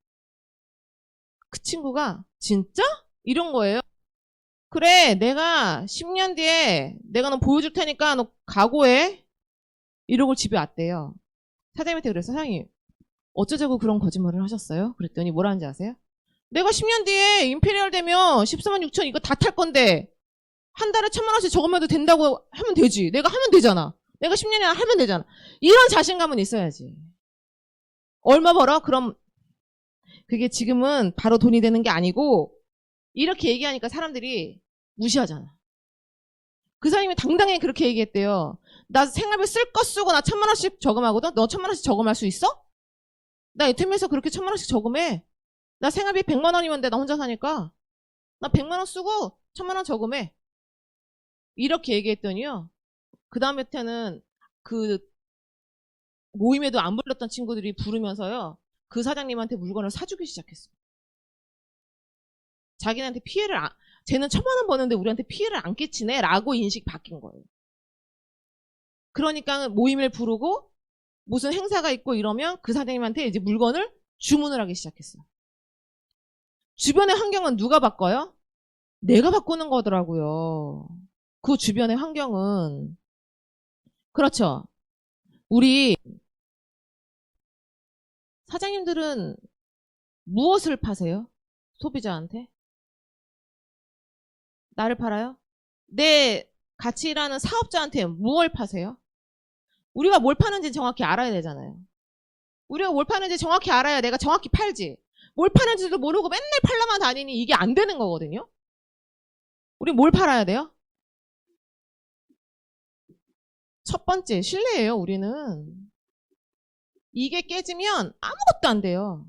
그 친구가 진짜? 이런 거예요. 그래, 내가 10년 뒤에 내가 너 보여줄 테니까 너 각오해. 이러고 집에 왔대요. 사장님한테 그랬어. 사장님, 어쩌자고 그런 거짓말을 하셨어요? 그랬더니 뭐라는지 아세요? 내가 10년 뒤에 임페리얼 되면 14만 6천 이거 다 탈 건데 한 달에 1,000만 원씩 저금해도 된다고 하면 되지. 내가 하면 되잖아. 내가 10년이나 하면 되잖아. 이런 자신감은 있어야지. 얼마 벌어? 그럼 그게 지금은 바로 돈이 되는 게 아니고 이렇게 얘기하니까 사람들이 무시하잖아. 그 사람이 당당히 그렇게 얘기했대요. 나 생활비 쓸 거 쓰고 나 1,000만 원씩 저금하거든? 너 1,000만 원씩 저금할 수 있어? 나 애템에서 그렇게 1,000만 원씩 저금해. 나 생활비 100만 원이면 돼. 나 혼자 사니까. 나 100만 원 쓰고 1,000만 원 저금해. 이렇게 얘기했더니요. 그 다음에는 그 모임에도 안 불렀던 친구들이 부르면서요. 그 사장님한테 물건을 사주기 시작했어. 자기네한테 피해를 쟤는 1,000만 원 버는데 우리한테 피해를 안 끼치네 라고 인식이 바뀐 거예요. 그러니까 모임을 부르고 무슨 행사가 있고 이러면 그 사장님한테 이제 물건을 주문을 하기 시작했어. 주변의 환경은 누가 바꿔요? 내가 바꾸는 거더라고요. 그 주변의 환경은 그렇죠. 우리 사장님들은 무엇을 파세요? 소비자한테? 나를 팔아요? 내 같이 일하는 사업자한테 무엇을 파세요? 우리가 뭘 파는지 정확히 알아야 되잖아요. 우리가 뭘 파는지 정확히 알아야 내가 정확히 팔지. 뭘 파는지도 모르고 맨날 팔러만 다니니 이게 안 되는 거거든요. 우리 뭘 팔아야 돼요? 첫 번째, 신뢰예요, 우리는. 이게 깨지면 아무것도 안 돼요.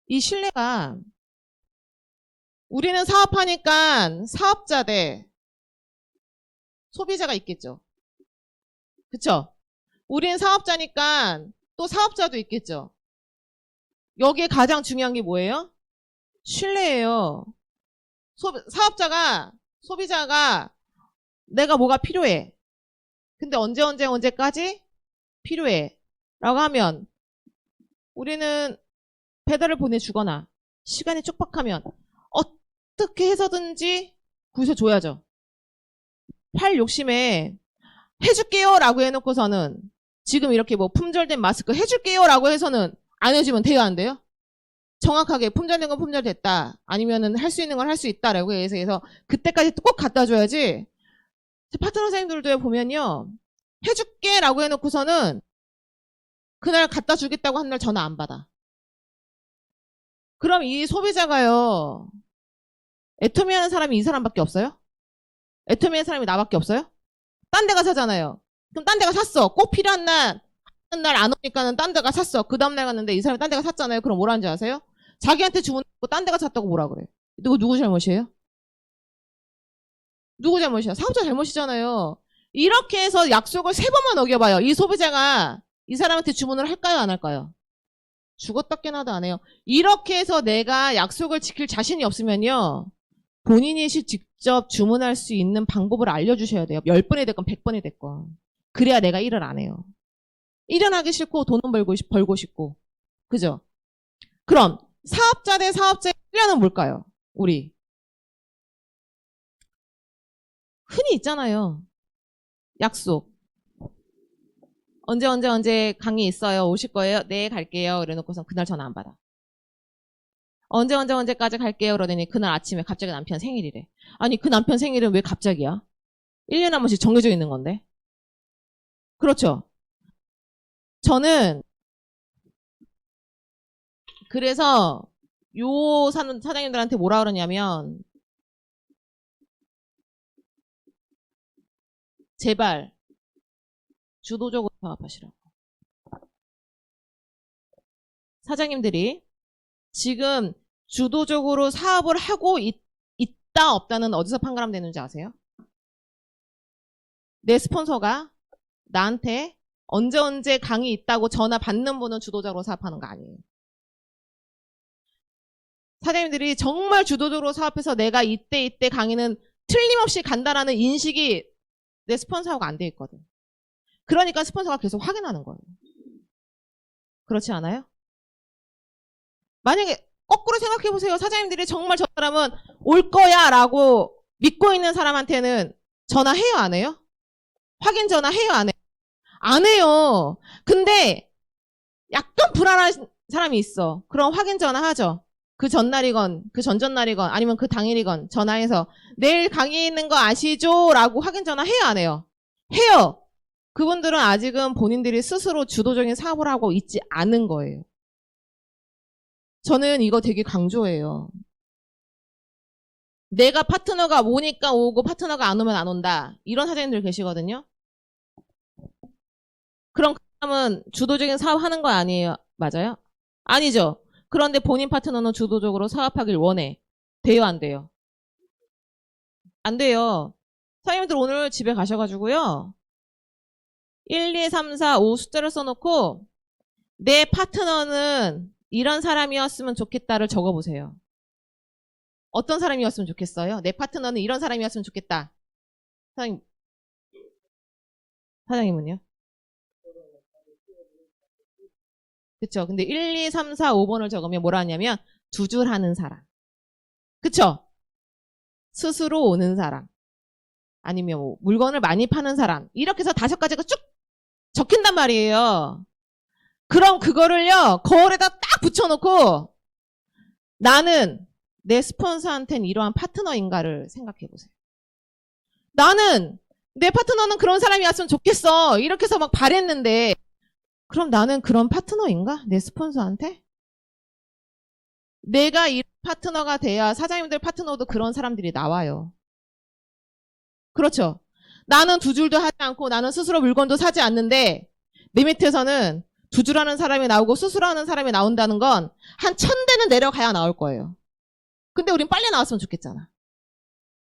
이 신뢰가, 우리는 사업하니까 사업자 대 소비자가 있겠죠. 그쵸? 우리는 사업자니까 또 사업자도 있겠죠. 여기에 가장 중요한 게 뭐예요? 신뢰예요. 소비자가 내가 뭐가 필요해. 근데 언제까지 필요해. 라고 하면 우리는 배달을 보내주거나 시간이 촉박하면 어떻게 해서든지 구해줘야죠. 팔 욕심에 해줄게요 라고 해놓고서는 지금 이렇게 뭐 품절된 마스크 해줄게요 라고 해서는 안 해주면 돼요, 안 돼요? 정확하게 품절된 건 품절됐다. 아니면은 할 수 있는 건 할 수 있다라고 해서 그때까지 꼭 갖다 줘야지. 파트너 선생님들도 보면요. 해줄게 라고 해놓고서는 그날 갖다 주겠다고 한 날 전화 안 받아. 그럼 이 소비자가요. 애터미하는 사람이 이 사람밖에 없어요? 애터미하는 사람이 나밖에 없어요? 딴 데가 사잖아요. 그럼 딴 데가 샀어. 꼭 필요한 날 안 오니까는 딴 데가 샀어. 그 다음날 갔는데 이 사람이 딴 데가 샀잖아요. 그럼 뭐라는지 아세요? 자기한테 주문하고 딴 데가 샀다고 뭐라 그래? 누구 잘못이에요? 누구 잘못이야? 사업자 잘못이잖아요. 이렇게 해서 약속을 3번만 어겨봐요. 이 소비자가 이 사람한테 주문을 할까요? 안 할까요? 죽었다 깨나도 안 해요. 이렇게 해서 내가 약속을 지킬 자신이 없으면요. 본인이 직접 주문할 수 있는 방법을 알려주셔야 돼요. 10번이 됐건 100번이 됐건. 그래야 내가 일을 안 해요. 일은 하기 싫고 돈은 벌고 싶고. 그죠? 그럼 사업자 대 사업자의 신뢰는 뭘까요? 우리. 흔히 있잖아요. 약속. 언제 강의 있어요? 오실 거예요? 네, 갈게요. 이래놓고서 그날 전화 안 받아. 언제까지 갈게요? 그러더니 그날 아침에 갑자기 남편 생일이래. 아니, 그 남편 생일은 왜 갑자기야? 1년에 한 번씩 정해져 있는 건데. 그렇죠. 저는 그래서 요 사장님들한테 뭐라 그러냐면 제발 주도적으로 사업하시라고. 사장님들이 지금 주도적으로 사업을 하고 있다 없다는 어디서 판가름 되는지 아세요? 내 스폰서가 나한테 언제 강의 있다고 전화 받는 분은 주도적으로 사업하는 거 아니에요. 사장님들이 정말 주도적으로 사업해서 내가 이때 강의는 틀림없이 간다라는 인식이 내 스폰서하고 안 돼 있거든. 그러니까 스폰서가 계속 확인하는 거예요. 그렇지 않아요? 만약에 거꾸로 생각해보세요. 사장님들이 정말 저 사람은 올 거야 라고 믿고 있는 사람한테는 전화해요, 안 해요? 확인 전화해요, 안 해요? 안 해요. 근데 약간 불안한 사람이 있어. 그럼 확인 전화하죠. 그 전날이건 그 전전날이건 아니면 그 당일이건 전화해서 내일 강의 있는 거 아시죠? 라고 확인 전화해요, 안 해요? 해요. 그분들은 아직은 본인들이 스스로 주도적인 사업을 하고 있지 않은 거예요. 저는 이거 되게 강조해요. 내가 파트너가 오니까 오고 파트너가 안 오면 안 온다. 이런 사장님들 계시거든요. 그럼 그 사람은 주도적인 사업하는 거 아니에요? 맞아요? 아니죠. 그런데 본인 파트너는 주도적으로 사업하길 원해. 돼요, 안 돼요? 안 돼요. 사장님들 오늘 집에 가셔가지고요. 1, 2, 3, 4, 5 숫자를 써놓고 내 파트너는 이런 사람이었으면 좋겠다를 적어보세요. 어떤 사람이었으면 좋겠어요? 내 파트너는 이런 사람이었으면 좋겠다. 사장님은요? 그쵸? 근데 1, 2, 3, 4, 5번을 적으면 뭐라 하냐면 두 줄 하는 사람. 그쵸? 스스로 오는 사람. 아니면 뭐 물건을 많이 파는 사람 이렇게 해서 5가지가 쭉 적힌단 말이에요. 그럼 그거를요 거울에다 딱 붙여놓고 나는 내 스폰서한테는 이러한 파트너인가를 생각해 보세요. 나는 내 파트너는 그런 사람이었으면 좋겠어 이렇게 해서 막 바랬는데 그럼 나는 그런 파트너인가? 내 스폰서한테? 내가 이 파트너가 돼야 사장님들 파트너도 그런 사람들이 나와요. 그렇죠? 나는 두 줄도 하지 않고 나는 스스로 물건도 사지 않는데 내 밑에서는 두 줄 하는 사람이 나오고 스스로 하는 사람이 나온다는 건 한 1000대는 내려가야 나올 거예요. 근데 우린 빨리 나왔으면 좋겠잖아.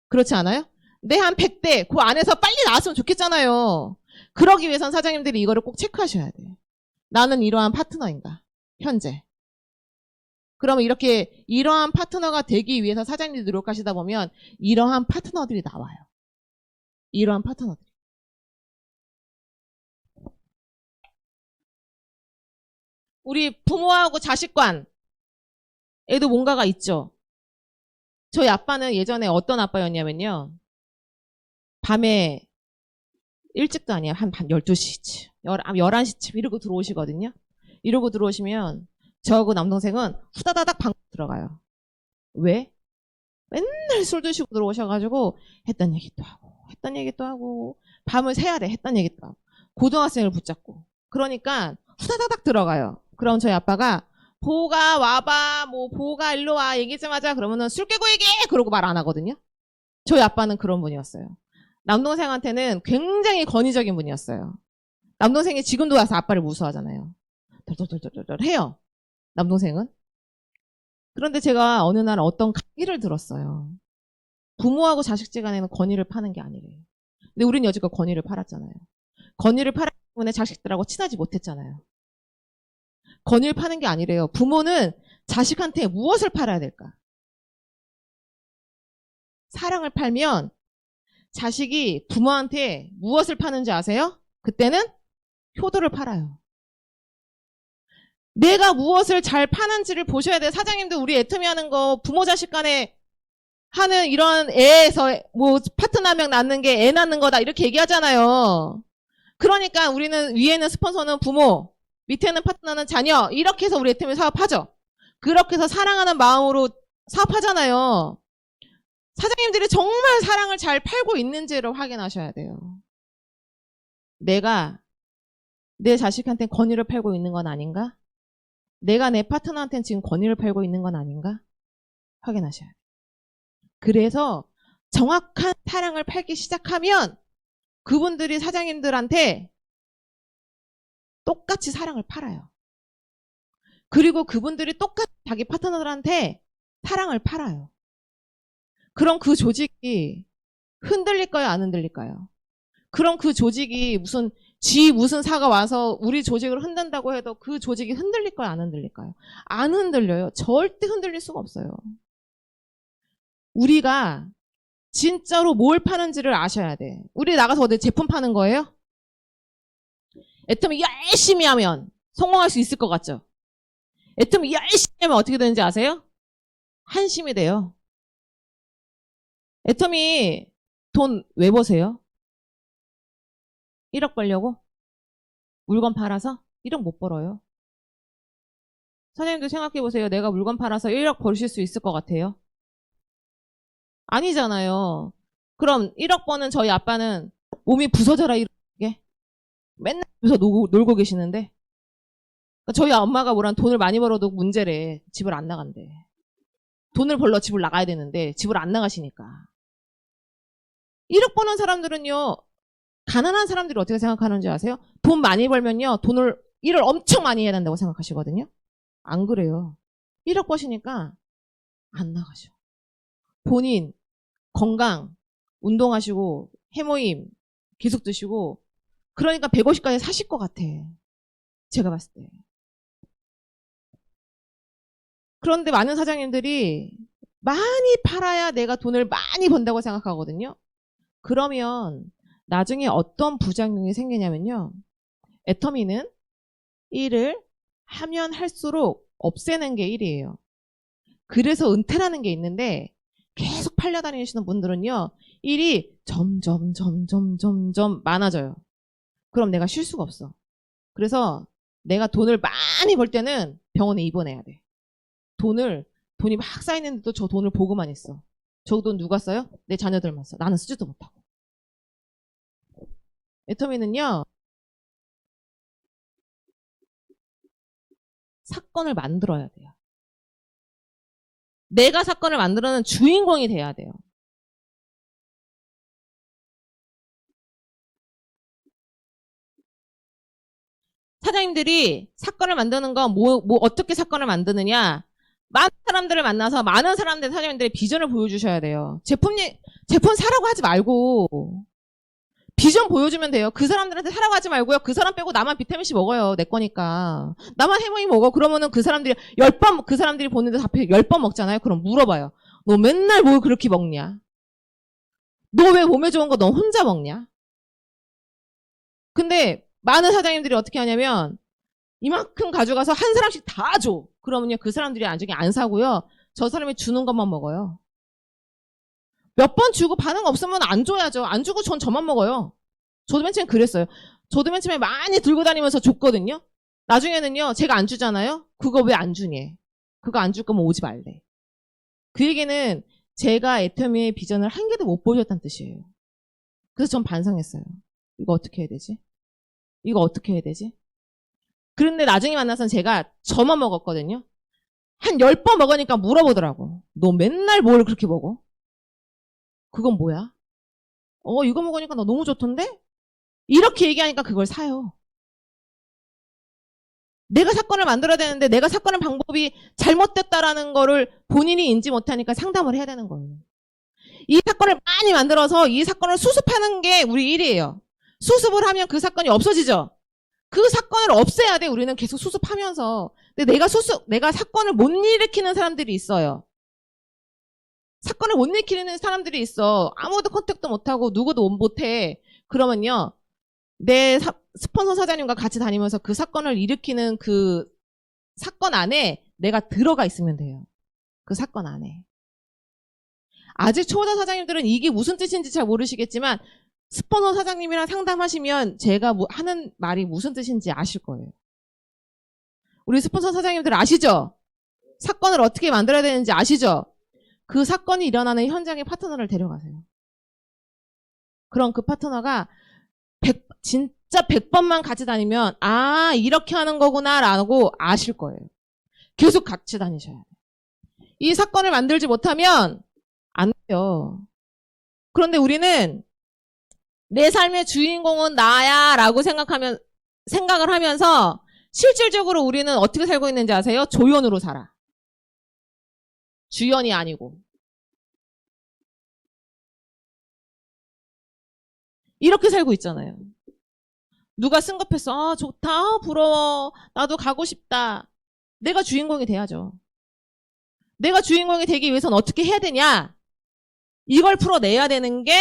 그렇지 않아요? 내 한 100대 그 안에서 빨리 나왔으면 좋겠잖아요. 그러기 위해선 사장님들이 이거를 꼭 체크하셔야 돼요. 나는 이러한 파트너인가? 현재. 그러면 이렇게 이러한 파트너가 되기 위해서 사장님들이 노력하시다 보면 이러한 파트너들이 나와요. 이러한 파트너들. 우리 부모하고 자식 간에도 뭔가가 있죠. 저희 아빠는 예전에 어떤 아빠였냐면요. 밤에 일찍도 아니야. 한 밤 12시쯤, 11시쯤 이러고 들어오시거든요. 이러고 들어오시면 저하고 남동생은 후다다닥 방 들어가요. 왜? 맨날 술 드시고 들어오셔가지고 했던 얘기도 하고 밤을 새야 돼 했던 얘기도 하고 고등학생을 붙잡고 그러니까 후다다닥 들어가요. 그럼 저희 아빠가 보가 와봐 뭐 보가 일로 와 얘기 좀 하자 그러면은 술 깨고 얘기해 그러고 말 안 하거든요. 저희 아빠는 그런 분이었어요. 남동생한테는 굉장히 권위적인 분이었어요. 남동생이 지금도 와서 아빠를 무수하잖아요. 덜덜덜덜덜 해요. 남동생은. 그런데 제가 어느 날 어떤 강의를 들었어요. 부모하고 자식지간에는 권위를 파는 게 아니래요. 근데 우리는 여지껏 권위를 팔았잖아요. 권위를 팔았기 때문에 자식들하고 친하지 못했잖아요. 권위를 파는 게 아니래요. 부모는 자식한테 무엇을 팔아야 될까? 사랑을 팔면 자식이 부모한테 무엇을 파는지 아세요? 그때는 효도를 팔아요. 내가 무엇을 잘 파는지를 보셔야 돼요. 사장님도 우리 애터미 하는 거 부모 자식 간에 하는 이런 애에서 뭐 파트너 한 명 낳는 게 애 낳는 거다 이렇게 얘기하잖아요. 그러니까 우리는 위에는 스폰서는 부모, 밑에는 파트너는 자녀 이렇게 해서 우리 애터미 사업하죠. 그렇게 해서 사랑하는 마음으로 사업하잖아요. 사장님들이 정말 사랑을 잘 팔고 있는지를 확인하셔야 돼요. 내가 내 자식한테 권위를 팔고 있는 건 아닌가? 내가 내 파트너한테는 지금 권위를 팔고 있는 건 아닌가? 확인하셔야 돼요. 그래서 정확한 사랑을 팔기 시작하면 그분들이 사장님들한테 똑같이 사랑을 팔아요. 그리고 그분들이 똑같이 자기 파트너들한테 사랑을 팔아요. 그럼 그 조직이 흔들릴까요? 안 흔들릴까요? 그럼 그 조직이 무슨 사가 와서 우리 조직을 흔든다고 해도 그 조직이 흔들릴까요? 안 흔들릴까요? 안 흔들려요. 절대 흔들릴 수가 없어요. 우리가 진짜로 뭘 파는지를 아셔야 돼. 우리 나가서 어디 제품 파는 거예요? 애터미 열심히 하면 성공할 수 있을 것 같죠? 애터미 열심히 하면 어떻게 되는지 아세요? 한심이 돼요. 애터미 돈 왜 버세요? 1억 벌려고? 물건 팔아서? 1억 못 벌어요. 사장님도 생각해보세요. 내가 물건 팔아서 1억 벌실 수 있을 것 같아요? 아니잖아요. 그럼 1억 버는 저희 아빠는 몸이 부서져라 이렇게 맨날 집에서 놀고 계시는데 그러니까 저희 엄마가 뭐란 돈을 많이 벌어도 문제래. 집을 안 나간대. 돈을 벌러 집을 나가야 되는데 집을 안 나가시니까. 1억 버는 사람들은요. 가난한 사람들이 어떻게 생각하는지 아세요? 돈 많이 벌면요. 일을 엄청 많이 해야 된다고 생각하시거든요. 안 그래요. 1억 버시니까 안 나가셔. 본인 건강 운동하시고 해모임 계속 드시고 그러니까 150까지 사실 것 같아. 제가 봤을 때. 그런데 많은 사장님들이 많이 팔아야 내가 돈을 많이 번다고 생각하거든요. 그러면 나중에 어떤 부작용이 생기냐면요. 애터미는 일을 하면 할수록 없애는 게 일이에요. 그래서 은퇴라는 게 있는데 계속 팔려다니시는 분들은요. 일이 점점 많아져요. 그럼 내가 쉴 수가 없어. 그래서 내가 돈을 많이 벌 때는 병원에 입원해야 돼. 돈이 막 쌓이는데도 저 돈을 보고만 있어. 저 돈 누가 써요? 내 자녀들만 써. 나는 쓰지도 못하고. 애터미는요, 사건을 만들어야 돼요. 내가 사건을 만들어낸 주인공이 돼야 돼요. 사장님들이 사건을 만드는 건 어떻게 사건을 만드느냐? 많은 사람들을 만나서 많은 사람들 사장님들의 비전을 보여주셔야 돼요. 제품 사라고 하지 말고 비전 보여주면 돼요. 그 사람들한테 사라고 하지 말고요. 그 사람 빼고 나만 비타민C 먹어요. 내 거니까. 나만 해모이 먹어. 그러면은 그 사람들이 10번 그 사람들이 보는데 답해 10번 먹잖아요. 그럼 물어봐요. 너 맨날 뭘 그렇게 먹냐? 너 왜 몸에 좋은 거 너 혼자 먹냐? 근데 많은 사장님들이 어떻게 하냐면 이만큼 가져가서 한 사람씩 다 줘. 그러면요 그 사람들이 나중에 안 사고요. 저 사람이 주는 것만 먹어요. 몇 번 주고 반응 없으면 안 줘야죠. 안 주고 전 저만 먹어요. 저도 맨 처음에 그랬어요. 저도 맨 처음에 많이 들고 다니면서 줬거든요. 나중에는요 제가 안 주잖아요. 그거 왜 안 주니? 그거 안 줄 거면 오지 말래. 그 얘기는 제가 애터미의 비전을 한 개도 못 보여줬다는 뜻이에요. 그래서 전 반성했어요. 이거 어떻게 해야 되지? 이거 어떻게 해야 되지? 그런데 나중에 만나서는 제가 저만 먹었거든요. 한 10번 먹으니까 물어보더라고. 너 맨날 뭘 그렇게 먹어? 그건 뭐야? 이거 먹으니까 너 너무 좋던데? 이렇게 얘기하니까 그걸 사요. 내가 사건을 만들어야 되는데 내가 사건의 방법이 잘못됐다라는 거를 본인이 인지 못하니까 상담을 해야 되는 거예요. 이 사건을 많이 만들어서 이 사건을 수습하는 게 우리 일이에요. 수습을 하면 그 사건이 없어지죠. 그 사건을 없애야 돼. 우리는 계속 수습하면서. 근데 내가 사건을 못 일으키는 사람들이 있어요. 사건을 못 일으키는 사람들이 있어. 아무도 컨택도 못하고 누구도 못해. 그러면요. 내 스폰서 사장님과 같이 다니면서 그 사건을 일으키는 그 사건 안에 내가 들어가 있으면 돼요. 그 사건 안에. 아직 초보자 사장님들은 이게 무슨 뜻인지 잘 모르시겠지만 스폰서 사장님이랑 상담하시면 제가 하는 말이 무슨 뜻인지 아실 거예요. 우리 스폰서 사장님들 아시죠? 사건을 어떻게 만들어야 되는지 아시죠? 그 사건이 일어나는 현장에 파트너를 데려가세요. 그럼 그 파트너가 진짜 100번만 같이 다니면 이렇게 하는 거구나 라고 아실 거예요. 계속 같이 다니셔야 돼요. 이 사건을 만들지 못하면 안 돼요. 그런데 우리는 내 삶의 주인공은 나야 라고 생각을 하면서 실질적으로 우리는 어떻게 살고 있는지 아세요? 조연으로 살아. 주연이 아니고. 이렇게 살고 있잖아요. 누가 승급했어. 좋다. 부러워. 나도 가고 싶다. 내가 주인공이 돼야죠. 내가 주인공이 되기 위해서는 어떻게 해야 되냐? 이걸 풀어내야 되는 게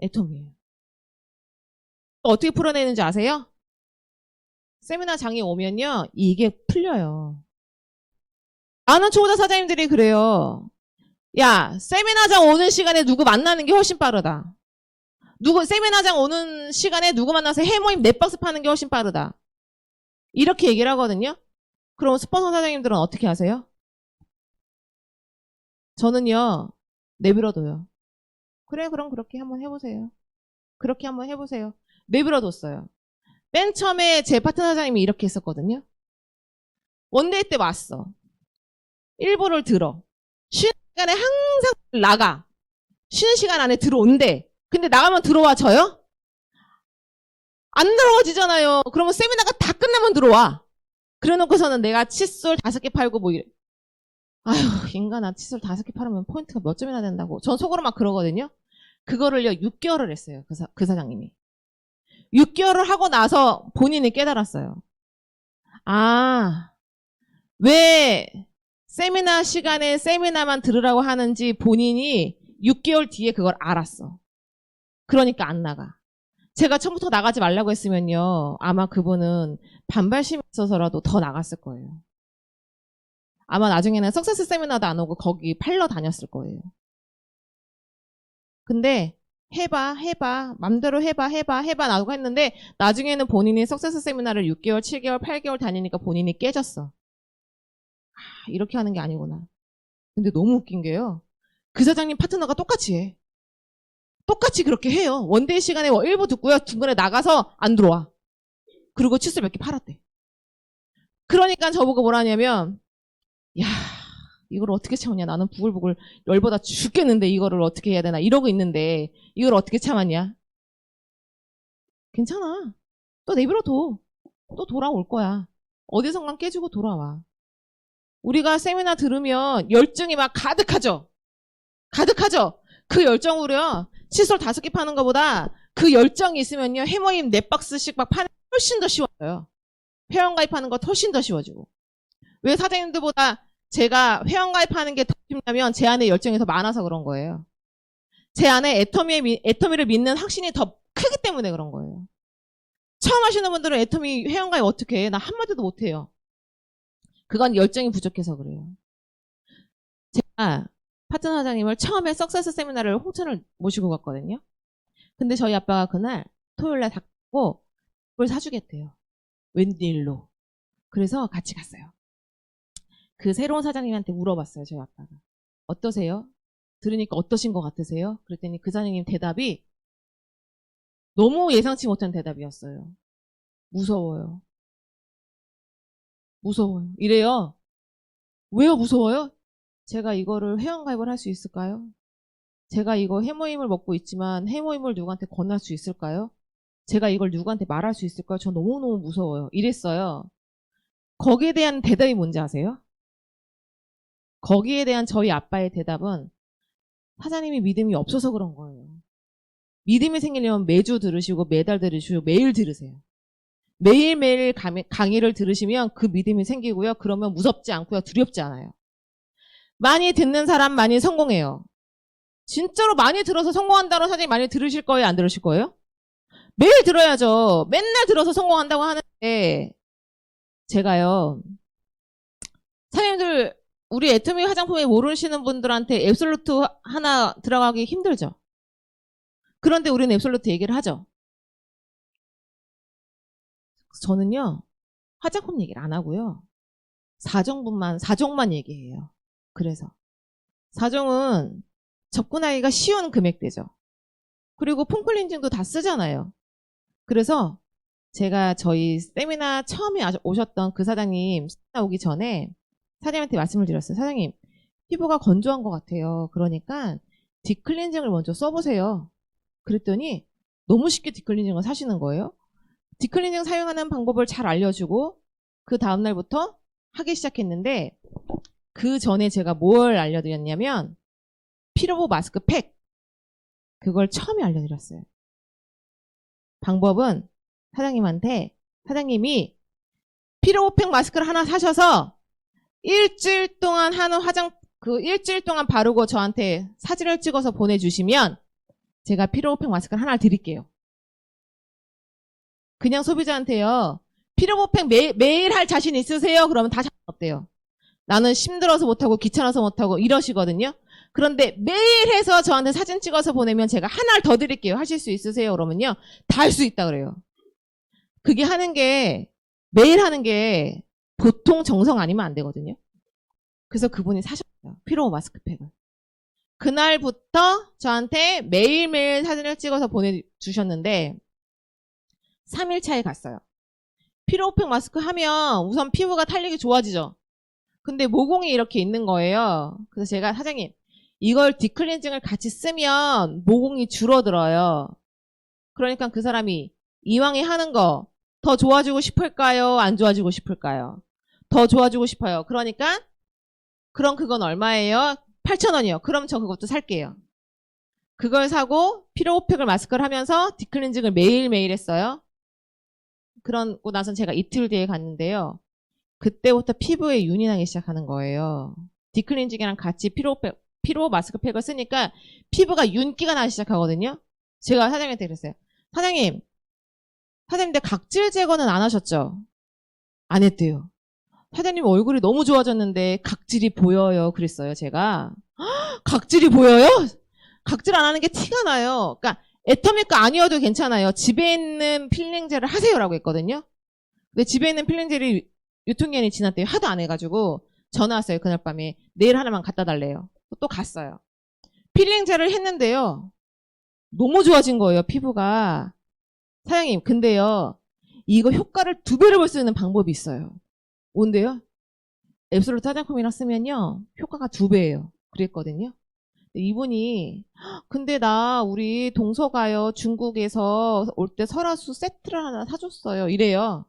애터미예요. 어떻게 풀어내는지 아세요? 세미나장에 오면요. 이게 풀려요. 많은 초보자 사장님들이 그래요. 야, 세미나장 오는 시간에 누구 만나는 게 훨씬 빠르다. 세미나장 오는 시간에 누구 만나서 해모임 넷박스 파는 게 훨씬 빠르다. 이렇게 얘기를 하거든요. 그럼 스폰서 사장님들은 어떻게 하세요? 저는요. 내버려둬요. 그래 그럼 그렇게 한번 해보세요. 그렇게 한번 해보세요. 내버려뒀어요. 맨 처음에 제 파트너 사장님이 이렇게 했었거든요. 원데이 때 왔어. 일부를 들어. 쉬는 시간에 항상 나가. 쉬는 시간 안에 들어온대. 근데 나가면 들어와 져요? 안 들어와지잖아요. 그러면 세미나가 다 끝나면 들어와. 그래놓고서는 내가 칫솔 5개 팔고 뭐 이래. 아휴 인간아 칫솔 5개 팔으면 포인트가 몇 점이나 된다고. 전 속으로 막 그러거든요. 그거를요 6개월을 했어요. 그 사장님이. 6개월을 하고 나서 본인이 깨달았어요. 왜 세미나 시간에 세미나만 들으라고 하는지 본인이 6개월 뒤에 그걸 알았어. 그러니까 안 나가. 제가 처음부터 나가지 말라고 했으면요. 아마 그분은 반발심이 있어서라도 더 나갔을 거예요. 아마 나중에는 석세스 세미나도 안 오고 거기 팔러 다녔을 거예요. 근데 해봐. 맘대로 해봐. 나고 했는데 나중에는 본인이 석세스 세미나를 6개월, 7개월, 8개월 다니니까 본인이 깨졌어. 이렇게 하는 게 아니구나. 근데 너무 웃긴 게요. 그 사장님 파트너가 똑같이 해. 똑같이 그렇게 해요. 원데이 시간에 일부 듣고요. 중간에 나가서 안 들어와. 그리고 칫솔 몇 개 팔았대. 그러니까 저보고 뭐라 하냐면, 야, 이걸 어떻게 참았냐. 나는 부글부글 열받아 죽겠는데 이거를 어떻게 해야 되나. 이러고 있는데 이걸 어떻게 참았냐. 괜찮아. 또 내버려둬. 또 돌아올 거야. 어디선간 깨지고 돌아와. 우리가 세미나 들으면 열정이 막 가득하죠. 그 열정으로요. 칫솔 5개 파는 것보다 그 열정이 있으면요. 해머임 4박스씩 막 파는 게 훨씬 더 쉬워져요. 회원가입하는 거 훨씬 더 쉬워지고. 왜 사장님들보다 제가 회원가입하는 게 더 쉽냐면 제 안에 열정이 더 많아서 그런 거예요. 제 안에 애터미를 믿는 확신이 더 크기 때문에 그런 거예요. 처음 하시는 분들은 애터미 회원가입 어떻게 해? 나 한마디도 못해요. 그건 열정이 부족해서 그래요. 제가 파트너 사장님을 처음에 석세스 세미나를 홍천을 모시고 갔거든요. 근데 저희 아빠가 그날 토요일날 닫고 그걸 사주겠대요. 웬일로. 그래서 같이 갔어요. 그 새로운 사장님한테 물어봤어요. 저희 아빠가. 어떠세요? 들으니까 어떠신 것 같으세요? 그랬더니 그 사장님 대답이 너무 예상치 못한 대답이었어요. 무서워요. 이래요. 왜요 무서워요? 제가 이거를 회원가입을 할 수 있을까요? 제가 이거 해모임을 먹고 있지만 해모임을 누구한테 권할 수 있을까요? 제가 이걸 누구한테 말할 수 있을까요? 저 너무너무 무서워요. 이랬어요. 거기에 대한 대답이 뭔지 아세요? 거기에 대한 저희 아빠의 대답은 사장님이 믿음이 없어서 그런 거예요. 믿음이 생기려면 매주 들으시고 매달 들으시고 매일 들으세요. 매일매일 강의를 들으시면 그 믿음이 생기고요. 그러면 무섭지 않고요. 두렵지 않아요. 많이 듣는 사람 많이 성공해요. 진짜로 많이 들어서 성공한다는 사장님 많이 들으실 거예요? 안 들으실 거예요? 매일 들어야죠. 맨날 들어서 성공한다고 하는데 제가요. 사장님들 우리 애터미 화장품에 모르시는 분들한테 앱솔루트 하나 들어가기 힘들죠. 그런데 우리는 앱솔루트 얘기를 하죠. 저는요. 화장품 얘기를 안 하고요. 4종만 얘기해요. 그래서 4종은 접근하기가 쉬운 금액대죠. 그리고 폼클렌징도 다 쓰잖아요. 그래서 제가 저희 세미나 처음에 오셨던 그 사장님 세미나 오기 전에 사장님한테 말씀을 드렸어요. 사장님 피부가 건조한 것 같아요. 그러니까 딥클렌징을 먼저 써보세요. 그랬더니 너무 쉽게 딥클렌징을 사시는 거예요. 딥클렌징 사용하는 방법을 잘 알려주고 그 다음날부터 하기 시작했는데 그 전에 제가 뭘 알려드렸냐면 피로보 마스크 팩 그걸 처음에 알려드렸어요. 방법은 사장님이 피로보팩 마스크를 하나 사셔서 일주일 동안 하는 일주일 동안 바르고 저한테 사진을 찍어서 보내주시면 제가 피로보팩 마스크를 하나 드릴게요. 그냥 소비자한테요. 피로보팩 매일 할 자신 있으세요? 그러면 다 자신 없대요. 나는 힘들어서 못하고 귀찮아서 못하고 이러시거든요. 그런데 매일 해서 저한테 사진 찍어서 보내면 제가 하나를 더 드릴게요. 하실 수 있으세요? 그러면요. 다 할 수 있다 그래요. 그게 매일 하는 게 보통 정성 아니면 안 되거든요. 그래서 그분이 사셨어요. 피로 마스크팩을. 그날부터 저한테 매일매일 사진을 찍어서 보내주셨는데 3일차에 갔어요. 피로팩 마스크 하면 우선 피부가 탄력이 좋아지죠. 근데 모공이 이렇게 있는 거예요. 그래서 제가 사장님 이걸 딥클렌징을 같이 쓰면 모공이 줄어들어요. 그러니까 그 사람이 이왕에 하는 거 더 좋아지고 싶을까요? 안 좋아지고 싶을까요? 더 좋아지고 싶어요. 그러니까 그럼 그건 얼마예요? 8,000원이요. 그럼 저 그것도 살게요. 그걸 사고 피로팩을 마스크를 하면서 딥클렌징을 매일매일 했어요. 그러고 나선 제가 이틀 뒤에 갔는데요. 그때부터 피부에 윤이 나기 시작하는 거예요. 딥클렌징이랑 같이 피로 마스크팩을 쓰니까 피부가 윤기가 나기 시작하거든요. 제가 사장님한테 그랬어요. 사장님 근데 각질 제거는 안 하셨죠? 안 했대요. 사장님 얼굴이 너무 좋아졌는데 각질이 보여요. 그랬어요. 제가. 각질이 보여요? 각질 안 하는 게 티가 나요. 그러니까 애터미거 아니어도 괜찮아요. 집에 있는 필링젤을 하세요라고 했거든요. 근데 집에 있는 필링젤이 유통기한이 지났대요. 하도 안 해가지고 전화 왔어요. 그날 밤에. 내일 하나만 갖다 달래요. 또 갔어요. 필링젤을 했는데요. 너무 좋아진 거예요. 피부가. 사장님 근데요. 이거 효과를 2배로 볼 수 있는 방법이 있어요. 뭔데요? 앱솔루트 화장품이랑 쓰면요. 효과가 2배예요. 그랬거든요. 이분이 근데 나 우리 동서 가요. 중국에서 올 때 설화수 세트를 하나 사줬어요. 이래요.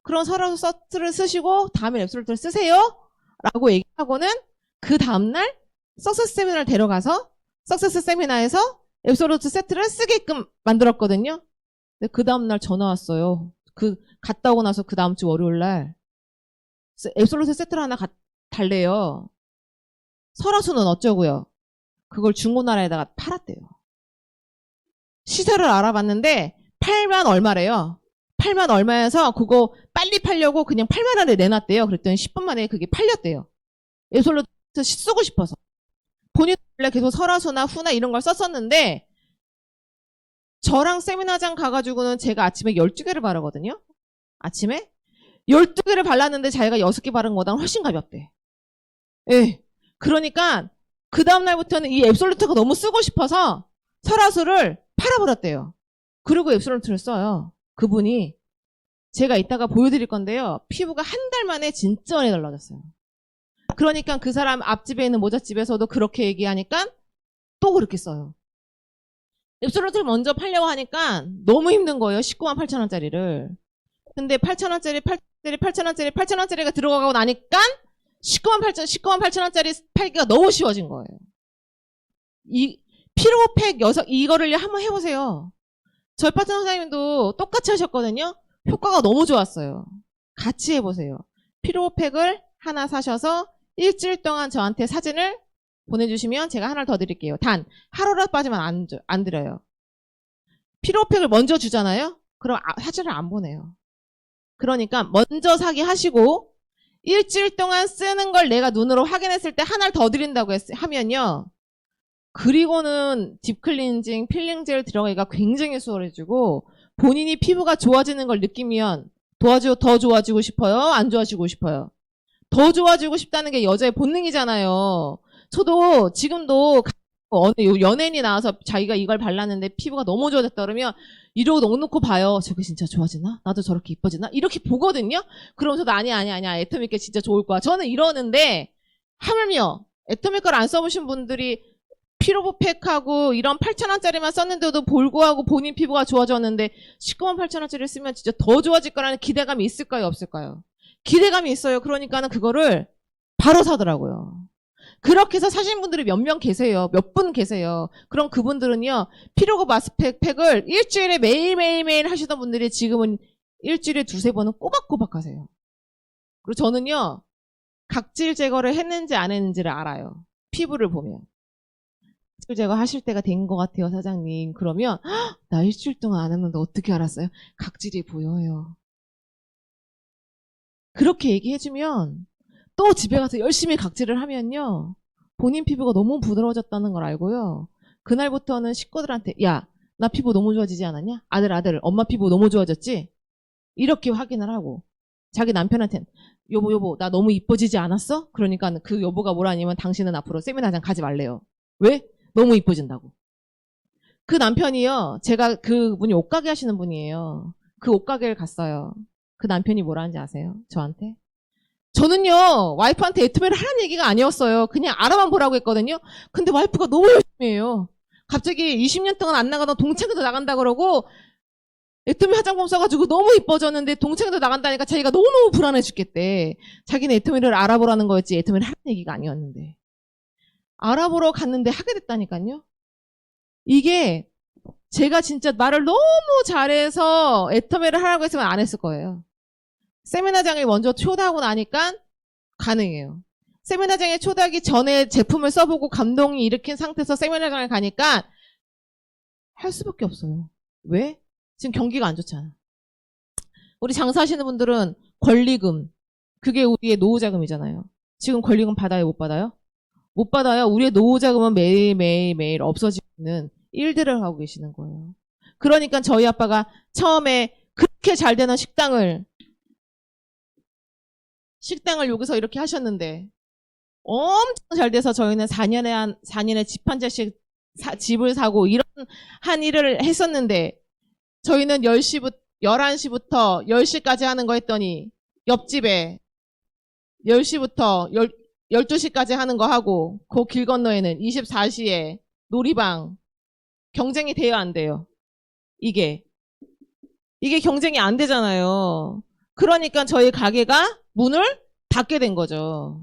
그런 설화수 세트를 쓰시고 다음에 앱솔루트를 쓰세요. 라고 얘기하고는 그 다음날 석세스 세미나를 데려가서 석세스 세미나에서 앱솔루트 세트를 쓰게끔 만들었거든요. 근데 그 다음날 전화 왔어요. 갔다 오고 나서 그 다음 주 월요일날 앱솔루트 세트를 하나 달래요. 설화수는 어쩌고요. 그걸 중고나라에다가 팔았대요. 시세를 알아봤는데 8만 얼마래요. 8만 얼마여서 그거 빨리 팔려고 그냥 8만 원에 내놨대요. 그랬더니 10분 만에 그게 팔렸대요. 앱솔루트 쓰고 싶어서. 본인 원래 계속 설화수나 후나 이런 걸 썼었는데 저랑 세미나장 가가지고는 제가 아침에 12개를 바르거든요. 아침에 12개를 발랐는데 자기가 6개 바른 거보다 훨씬 가볍대. 예. 그러니까 그 다음날부터는 이 앱솔루트가 너무 쓰고 싶어서 설화수를 팔아버렸대요. 그리고 앱솔루트를 써요. 그분이. 제가 이따가 보여드릴 건데요. 피부가 한 달 만에 진짜 많이 달라졌어요. 그러니까 그 사람 앞집에 있는 모잣집에서도 그렇게 얘기하니까 또 그렇게 써요. 앱솔루트를 먼저 팔려고 하니까 너무 힘든 거예요. 19만 8천 원짜리를. 근데 8천 원짜리, 8천 원짜리, 8천 원짜리가 들어가고 나니까 19만 8천 원짜리 팔기가 너무 쉬워진 거예요. 이 피로팩 이거를 한번 해보세요. 저희 파트너 사장님도 똑같이 하셨거든요. 효과가 너무 좋았어요. 같이 해보세요. 피로팩을 하나 사셔서 일주일 동안 저한테 사진을 보내주시면 제가 하나를 더 드릴게요. 단 하루라도 빠지면 안 드려요. 피로팩을 먼저 주잖아요. 그럼 사진을 안 보내요. 그러니까 먼저 사기 하시고 일주일 동안 쓰는 걸 내가 눈으로 확인했을 때 하나를 더 드린다고 하면요. 그리고는 딥클렌징, 필링젤 들어가기가 굉장히 수월해지고 본인이 피부가 좋아지는 걸 느끼면 더 좋아지고 싶어요? 안 좋아지고 싶어요? 더 좋아지고 싶다는 게 여자의 본능이잖아요. 저도 지금도 어느 연예인이 나와서 자기가 이걸 발랐는데 피부가 너무 좋아졌다 그러면 이러고 넉넉히 봐요. 저게 진짜 좋아지나? 나도 저렇게 이뻐지나? 이렇게 보거든요. 그럼 저도 아니야. 애터미께 진짜 좋을 거야. 저는 이러는데 하물며 애터미걸 안 써보신 분들이 피로보팩하고 이런 8,000원짜리만 썼는데도 불구하고 본인 피부가 좋아졌는데 19만 8,000원짜리 쓰면 진짜 더 좋아질 거라는 기대감이 있을까요? 없을까요? 기대감이 있어요. 그러니까는 그거를 바로 사더라고요. 그렇게 해서 사신 분들이 몇 명 계세요. 몇 분 계세요. 그럼 그분들은요. 피로고 마스크팩을 일주일에 매일 하시던 분들이 지금은 일주일에 2-3번은 꼬박꼬박 하세요. 그리고 저는요. 각질 제거를 했는지 안 했는지를 알아요. 피부를 보면. 각질 제거 하실 때가 된 것 같아요. 사장님. 그러면 나 일주일 동안 안 했는데 어떻게 알았어요? 각질이 보여요. 그렇게 얘기해주면 또 집에 가서 열심히 각질을 하면요. 본인 피부가 너무 부드러워졌다는 걸 알고요. 그날부터는 식구들한테 야, 나 피부 너무 좋아지지 않았냐? 아들, 엄마 피부 너무 좋아졌지? 이렇게 확인을 하고 자기 남편한테는 여보, 나 너무 이뻐지지 않았어? 그러니까 그 여보가 뭐라냐면 당신은 앞으로 세미나장 가지 말래요. 왜? 너무 이뻐진다고. 그 남편이요. 제가 그분이 옷가게 하시는 분이에요. 그 옷가게를 갔어요. 그 남편이 뭐라는지 아세요? 저한테? 저는요 와이프한테 애터미를 하라는 얘기가 아니었어요. 그냥 알아만 보라고 했거든요. 근데 와이프가 너무 열심히 해요. 갑자기 20년 동안 안 나가던 동창회도 나간다 그러고 애터미 화장품 써가지고 너무 이뻐졌는데 동창회도 나간다니까 자기가 너무너무 불안해 죽겠대. 자기는 애터미를 알아보라는 거였지 애터미를 하라는 얘기가 아니었는데. 알아보러 갔는데 하게 됐다니까요. 이게 제가 진짜 말을 너무 잘해서 애터미를 하라고 했으면 안 했을 거예요. 세미나장에 먼저 초대하고 나니까 가능해요. 세미나장에 초대하기 전에 제품을 써보고 감동이 일으킨 상태에서 세미나장에 가니까 할 수밖에 없어요. 왜? 지금 경기가 안 좋잖아. 우리 장사하시는 분들은 권리금, 그게 우리의 노후자금이잖아요. 지금 권리금 받아요, 못 받아요? 못 받아요. 우리의 노후 자금은 매일 없어지는 일들을 하고 계시는 거예요. 그러니까 저희 아빠가 처음에 그렇게 잘 되는 식당을 여기서 이렇게 하셨는데 엄청 잘 돼서 저희는 4년에 집 한 채씩 집을 사고 이런 한 일을 했었는데 저희는 11시부터 10시까지 하는 거 했더니 옆집에 10시부터 12시까지 하는 거 하고 그 길 건너에는 24시에 놀이방 경쟁이 돼요, 안 돼요? 이게 경쟁이 안 되잖아요. 그러니까 저희 가게가 문을 닫게 된 거죠.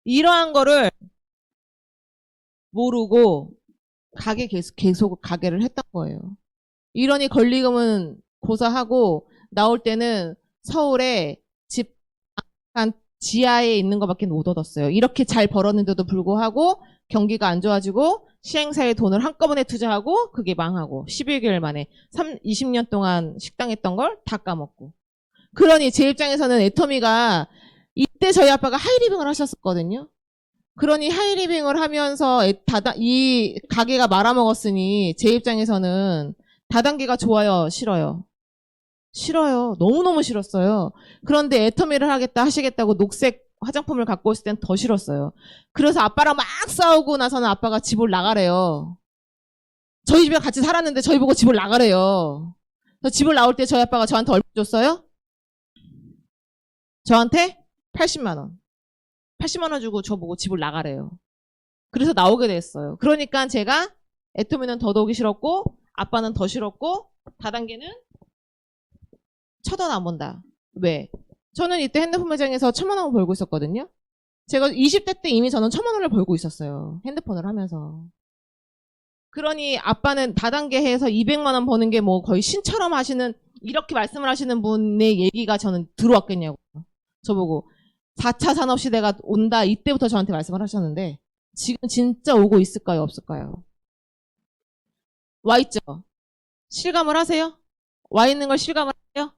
이러한 거를 모르고 계속 가게를 했던 거예요. 이러니 권리금은 고사하고 나올 때는 서울에 집 한 지하에 있는 것밖에 못 얻었어요. 이렇게 잘 벌었는데도 불구하고 경기가 안 좋아지고 시행사에 돈을 한꺼번에 투자하고 그게 망하고 11개월 만에 20년 동안 식당 했던 걸 다 까먹고. 그러니 제 입장에서는 애터미가 이때 저희 아빠가 하이리빙을 하셨었거든요. 그러니 하이리빙을 하면서 이 가게가 말아먹었으니 제 입장에서는 다단계가 좋아요, 싫어요? 싫어요. 너무너무 싫었어요. 그런데 애터미를 하시겠다고 녹색 화장품을 갖고 왔을 땐 더 싫었어요. 그래서 아빠랑 막 싸우고 나서는 아빠가 집을 나가래요. 저희 집에 같이 살았는데 저희 보고 집을 나가래요. 그래서 집을 나올 때 저희 아빠가 저한테 얼마 줬어요? 저한테 80만 원. 80만 원 주고 저보고 집을 나가래요. 그래서 나오게 됐어요. 그러니까 제가 애터미는 더더욱이 싫었고 아빠는 더 싫었고 다단계는 쳐다도 안 본다. 왜? 저는 이때 핸드폰 매장에서 1,000만 원을 벌고 있었거든요. 제가 20대 때 이미 저는 1,000만 원을 벌고 있었어요. 핸드폰을 하면서. 그러니 아빠는 다단계 해서 200만 원 버는 게 뭐 거의 신처럼 하시는 이렇게 말씀을 하시는 분의 얘기가 저는 들어왔겠냐고. 저보고 4차 산업시대가 온다 이때부터 저한테 말씀을 하셨는데 지금 진짜 오고 있을까요? 없을까요? 와 있죠? 실감을 하세요? 와 있는 걸 실감을 하세요?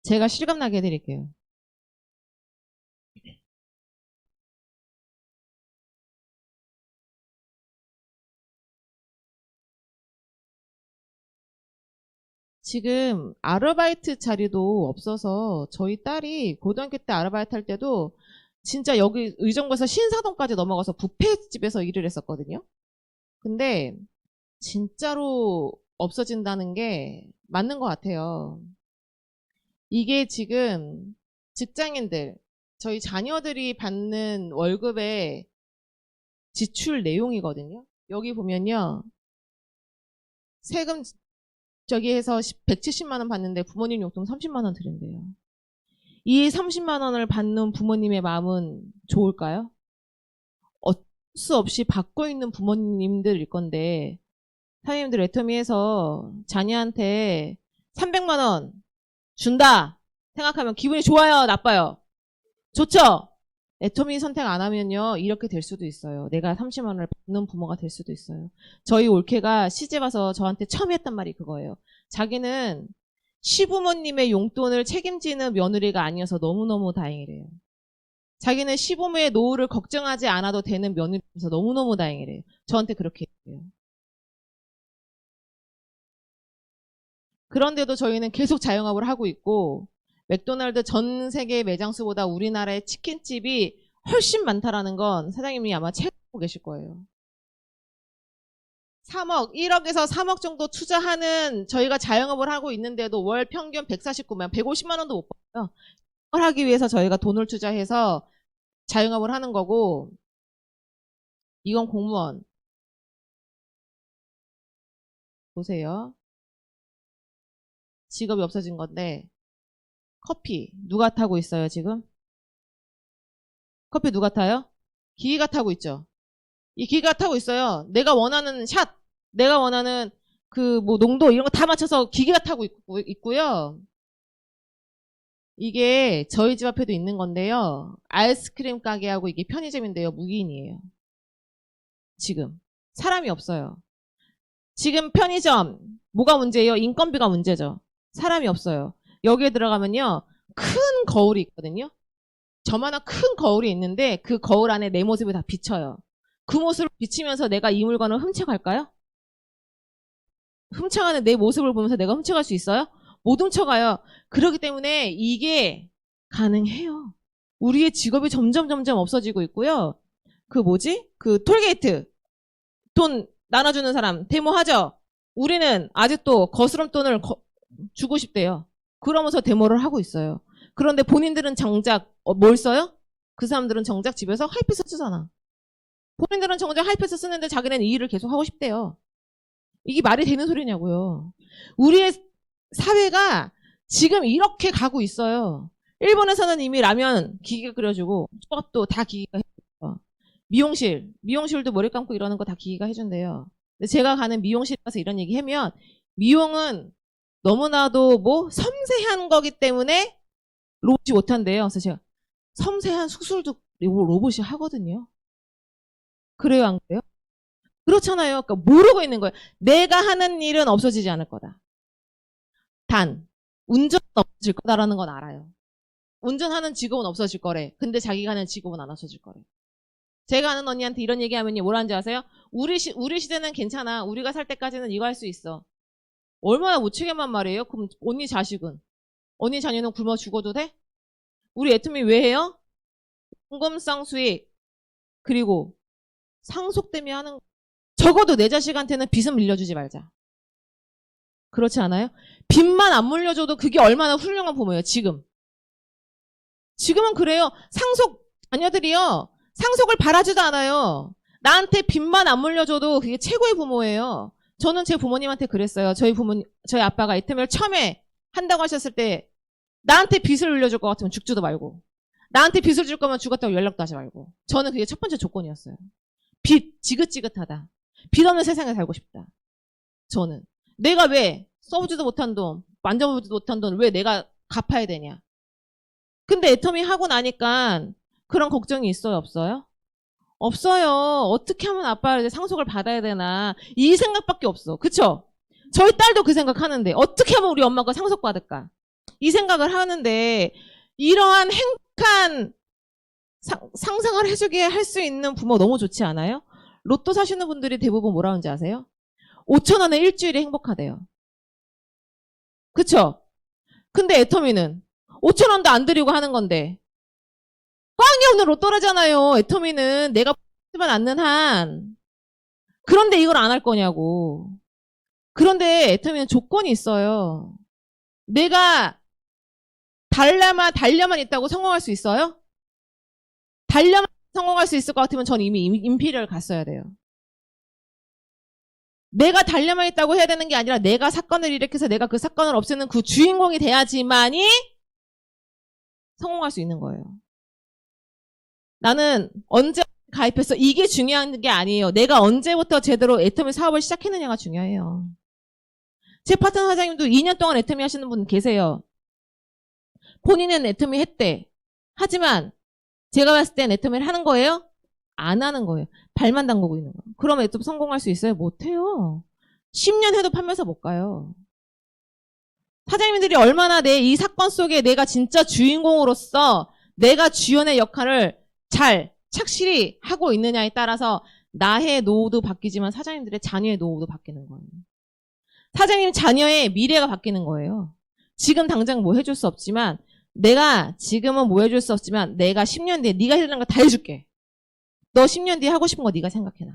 제가 실감나게 해드릴게요. 지금 아르바이트 자리도 없어서 저희 딸이 고등학교 때 아르바이트 할 때도 진짜 여기 의정부에서 신사동까지 넘어가서 뷔페집에서 일을 했었거든요. 근데 진짜로 없어진다는 게 맞는 것 같아요. 이게 지금 직장인들, 저희 자녀들이 받는 월급의 지출 내용이거든요. 여기 보면요. 세금 저기 해서 170만 원 받는데 부모님 용돈 30만 원 드린대요. 이 30만 원을 받는 부모님의 마음은 좋을까요? 어쩔 수 없이 받고 있는 부모님들일 건데 사장님들 애터미에서 자녀한테 300만 원 준다 생각하면 기분이 좋아요, 나빠요? 좋죠? 애터미 선택 안 하면요 이렇게 될 수도 있어요. 내가 30만 원을 받는 부모가 될 수도 있어요. 저희 올케가 시집 와서 저한테 처음 했단 말이 그거예요. 자기는 시부모님의 용돈을 책임지는 며느리가 아니어서 너무너무 다행이래요. 자기는 시부모의 노후를 걱정하지 않아도 되는 며느리라서 너무너무 다행이래요. 저한테 그렇게 얘기해요. 그런데도 저희는 계속 자영업을 하고 있고 맥도날드 전 세계 매장 수보다 우리나라의 치킨집이 훨씬 많다라는 건 사장님이 아마 체감하고 계실 거예요. 3억, 1억에서 3억 정도 투자하는 저희가 자영업을 하고 있는데도 월 평균 149만, 150만 원도 못 벌어요. 이걸 하기 위해서 저희가 돈을 투자해서 자영업을 하는 거고 이건 공무원. 보세요. 직업이 없어진 건데 커피 누가 타고 있어요 지금? 커피 누가 타요? 기계가 타고 있죠. 이 기계가 타고 있어요. 내가 원하는 샷, 내가 원하는 그 뭐 농도 이런 거 다 맞춰서 기계가 타고 있고요. 이게 저희 집 앞에도 있는 건데요. 아이스크림 가게하고 이게 편의점인데요. 무기인이에요. 지금 사람이 없어요. 지금 편의점 뭐가 문제예요? 인건비가 문제죠. 사람이 없어요. 여기에 들어가면요. 큰 거울이 있거든요. 저만한 큰 거울이 있는데 그 거울 안에 내 모습이 다 비쳐요. 그 모습을 비치면서 내가 이 물건을 훔쳐갈까요? 훔쳐가는 내 모습을 보면서 내가 훔쳐갈 수 있어요? 못 훔쳐가요. 그렇기 때문에 이게 가능해요. 우리의 직업이 점점 없어지고 있고요. 그 톨게이트 돈 나눠주는 사람 데모하죠. 우리는 아직도 거스름 돈을 주고 싶대요. 그러면서 데모를 하고 있어요. 그런데 본인들은 정작 뭘 써요? 그 사람들은 정작 집에서 하이패스 쓰잖아. 본인들은 정작 하이패스 쓰는데 자기네는 이 일을 계속 하고 싶대요. 이게 말이 되는 소리냐고요. 우리의 사회가 지금 이렇게 가고 있어요. 일본에서는 이미 라면 기계가 끓여주고 저것도 다 기계가 해줘요. 미용실도 머리 감고 이러는 거 다 기계가 해준대요. 근데 제가 가는 미용실 가서 이런 얘기 하면 미용은 너무나도 뭐 섬세한 거기 때문에 로봇이 못한대요. 그래서 제가 섬세한 수술도 로봇이 하거든요. 그래요, 안 그래요? 그렇잖아요. 그러니까 모르고 있는 거예요. 내가 하는 일은 없어지지 않을 거다. 단, 운전은 없어질 거다라는 건 알아요. 운전하는 직업은 없어질 거래. 근데 자기가 하는 직업은 안 없어질 거래. 제가 아는 언니한테 이런 얘기하면 뭐라는지 아세요? 우리 시대는 괜찮아. 우리가 살 때까지는 이거 할 수 있어. 얼마나 무책임한 말이에요? 그럼 언니 자식은? 언니 자녀는 굶어 죽어도 돼? 우리 애터미 왜 해요? 공금성 수익 그리고 상속 때문에 하는 거. 적어도 내 자식한테는 빚은 밀려주지 말자. 그렇지 않아요? 빚만 안 물려줘도 그게 얼마나 훌륭한 부모예요. 지금은 그래요. 자녀들이요. 상속을 바라지도 않아요. 나한테 빚만 안 물려줘도 그게 최고의 부모예요. 저는 제 부모님한테 그랬어요. 저희 아빠가 애터미를 처음에 한다고 하셨을 때 나한테 빚을 물려줄 것 같으면 죽지도 말고 나한테 빚을 줄 거면 죽었다고 연락도 하지 말고. 저는 그게 첫 번째 조건이었어요. 빚 지긋지긋하다. 빚 없는 세상에 살고 싶다. 저는 내가 왜 써보지도 못한 돈 만져보지도 못한 돈 왜 내가 갚아야 되냐. 근데 애터미 하고 나니까 그런 걱정이 있어요, 없어요? 없어요. 어떻게 하면 아빠가 상속을 받아야 되나 이 생각밖에 없어. 그쵸? 저희 딸도 그 생각하는데 어떻게 하면 우리 엄마가 상속받을까 이 생각을 하는데 이러한 행복한 상상을 해주게 할 수 있는 부모 너무 좋지 않아요? 로또 사시는 분들이 대부분 뭐라 하는지 아세요? 5천 원에 일주일에 행복하대요. 그쵸? 근데 애터미는 5천 원도 안 드리고 하는 건데 꽝이 없는 로또라잖아요. 애터미는 내가 쓰면 않는 한. 그런데 이걸 안 할 거냐고. 그런데 애터미는 조건이 있어요. 내가 달려만 있다고 성공할 수 있어요? 달려만 성공할 수 있을 것 같으면 전 이미 임피리얼 갔어야 돼요. 내가 달려만 있다고 해야 되는 게 아니라 내가 사건을 일으켜서 내가 그 사건을 없애는 그 주인공이 돼야지만이 성공할 수 있는 거예요. 나는 언제 가입했어? 이게 중요한 게 아니에요. 내가 언제부터 제대로 애터미 사업을 시작했느냐가 중요해요. 제 파트너 사장님도 2년 동안 애터미 하시는 분 계세요. 본인은 애터미 했대. 하지만 제가 봤을 땐 애터미를 하는 거예요? 안 하는 거예요. 발만 담그고 있는 거예요. 그럼 애터미 성공할 수 있어요? 못해요. 10년 해도 판매사 못 가요. 사장님들이 얼마나 이 사건 속에 내가 진짜 주인공으로서 내가 주연의 역할을 잘 착실히 하고 있느냐에 따라서 나의 노후도 바뀌지만 사장님들의 자녀의 노후도 바뀌는 거예요. 사장님 자녀의 미래가 바뀌는 거예요. 지금 당장 뭐 해줄 수 없지만 내가 지금은 뭐 해줄 수 없지만 내가 10년 뒤에 네가 해달라는 거 다 해줄게. 너 10년 뒤에 하고 싶은 거 네가 생각해놔.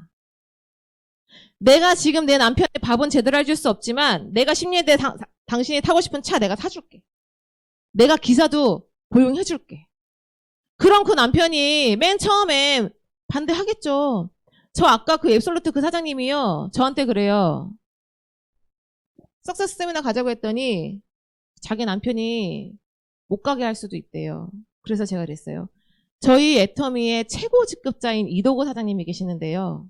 내가 지금 내 남편의 밥은 제대로 해줄 수 없지만 내가 10년 뒤에 당신이 타고 싶은 차 내가 사줄게. 내가 기사도 고용해줄게. 그럼 그 남편이 맨 처음에 반대하겠죠. 저 아까 그 앱솔루트 그 사장님이요. 저한테 그래요. 석세스 세미나 가자고 했더니 자기 남편이 못 가게 할 수도 있대요. 그래서 제가 그랬어요. 저희 애터미의 최고 직급자인 이도구 사장님이 계시는데요.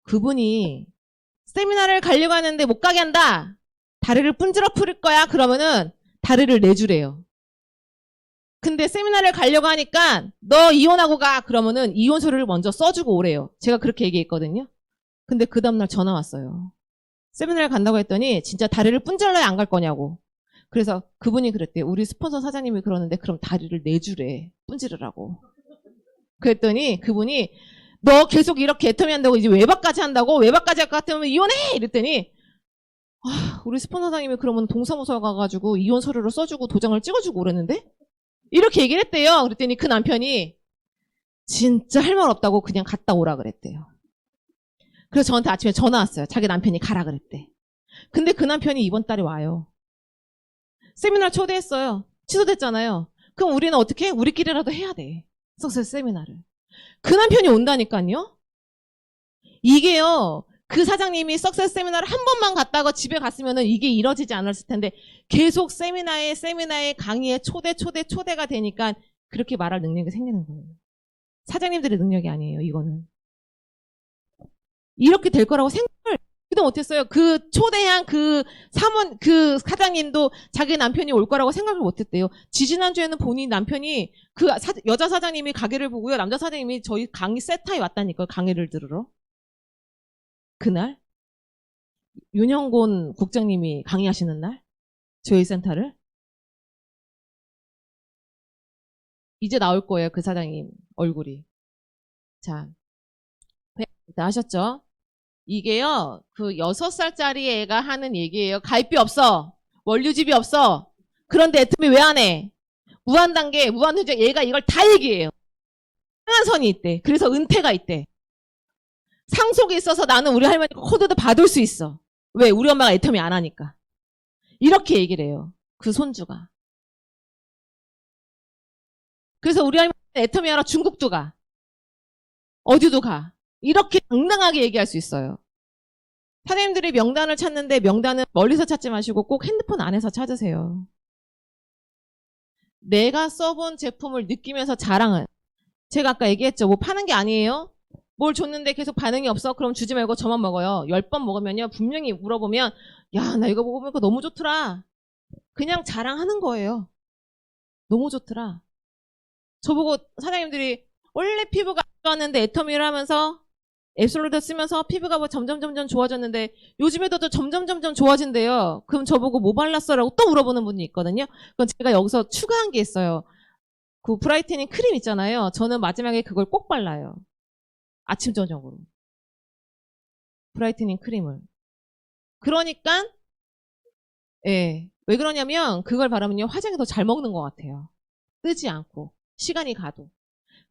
그분이 세미나를 가려고 하는데 못 가게 한다. 다리를 분질러 풀을 거야. 그러면은 다리를 내주래요. 근데 세미나를 가려고 하니까 너 이혼하고 가. 그러면은 이혼서류를 먼저 써주고 오래요. 제가 그렇게 얘기했거든요. 근데 그 다음날 전화 왔어요. 세미나를 간다고 했더니 진짜 다리를 분질러야 안 갈 거냐고. 그래서 그분이 그랬대요. 우리 스폰서 사장님이 그러는데 그럼 다리를 4주래. 분지르라고. 그랬더니 그분이 너 계속 이렇게 애터미 한다고 이제 외박까지 한다고? 외박까지 할 것 같으면 이혼해! 이랬더니 우리 스폰서 사장님이 그러면 동사무소 가가지고 이혼 서류를 써주고 도장을 찍어주고 그랬는데? 이렇게 얘기를 했대요. 그랬더니 그 남편이 진짜 할 말 없다고 그냥 갔다 오라 그랬대요. 그래서 저한테 아침에 전화 왔어요. 자기 남편이 가라 그랬대. 근데 그 남편이 이번 달에 와요. 세미나 초대했어요. 취소됐잖아요. 그럼 우리는 어떻게 해? 우리끼리라도 해야 돼. 석세스 세미나를. 그 남편이 온다니까요. 이게요. 그 사장님이 석세스 세미나를 한 번만 갔다가 집에 갔으면 이게 이뤄지지 않았을 텐데 계속 세미나에 강의에 초대가 되니까 그렇게 말할 능력이 생기는 거예요. 사장님들의 능력이 아니에요. 이거는. 이렇게 될 거라고 생각을 그때 못했어요. 그 초대한 그 사장님도 자기 남편이 올 거라고 생각을 못했대요. 지지난주에는 본인 남편이 그 여자 사장님이 가게를 보고요. 남자 사장님이 저희 강의 세타에 왔다니까요. 강의를 들으러. 그날 윤형곤 국장님이 강의하시는 날 저희 센터를 이제 나올 거예요. 그 사장님 얼굴이. 자, 아셨죠? 이게요, 그 6살짜리 애가 하는 얘기예요. 가입비 없어. 원류집이 없어. 그런데 애터미 왜 안 해? 무한단계, 무한누적 얘가 이걸 다 얘기해요. 상한선이 있대. 그래서 은퇴가 있대. 상속이 있어서 나는 우리 할머니가 코드도 받을 수 있어. 왜? 우리 엄마가 애터미 안 하니까. 이렇게 얘기를 해요. 그 손주가. 그래서 우리 할머니는 애터미 하러 중국도 가. 어디도 가. 이렇게 당당하게 얘기할 수 있어요. 사장님들이 명단을 찾는데 명단은 멀리서 찾지 마시고 꼭 핸드폰 안에서 찾으세요. 내가 써본 제품을 느끼면서 자랑을. 제가 아까 얘기했죠. 뭐 파는 게 아니에요. 뭘 줬는데 계속 반응이 없어? 그럼 주지 말고 저만 먹어요. 10번 먹으면요. 분명히 물어보면 야, 나 이거 먹어보니까 너무 좋더라. 그냥 자랑하는 거예요. 너무 좋더라. 저보고 사장님들이 원래 피부가 안 좋았는데 애터미를 하면서 앱솔루트 쓰면서 피부가 뭐 점점 좋아졌는데 요즘에도 점점 좋아진대요. 그럼 저보고 뭐 발랐어라고 또 물어보는 분이 있거든요. 그건 제가 여기서 추가한 게 있어요. 그 브라이트닝 크림 있잖아요. 저는 마지막에 그걸 꼭 발라요. 아침 저녁으로. 브라이트닝 크림을. 그러니까 예. 왜 그러냐면 그걸 바르면요. 화장이 더 잘 먹는 것 같아요. 뜨지 않고 시간이 가도.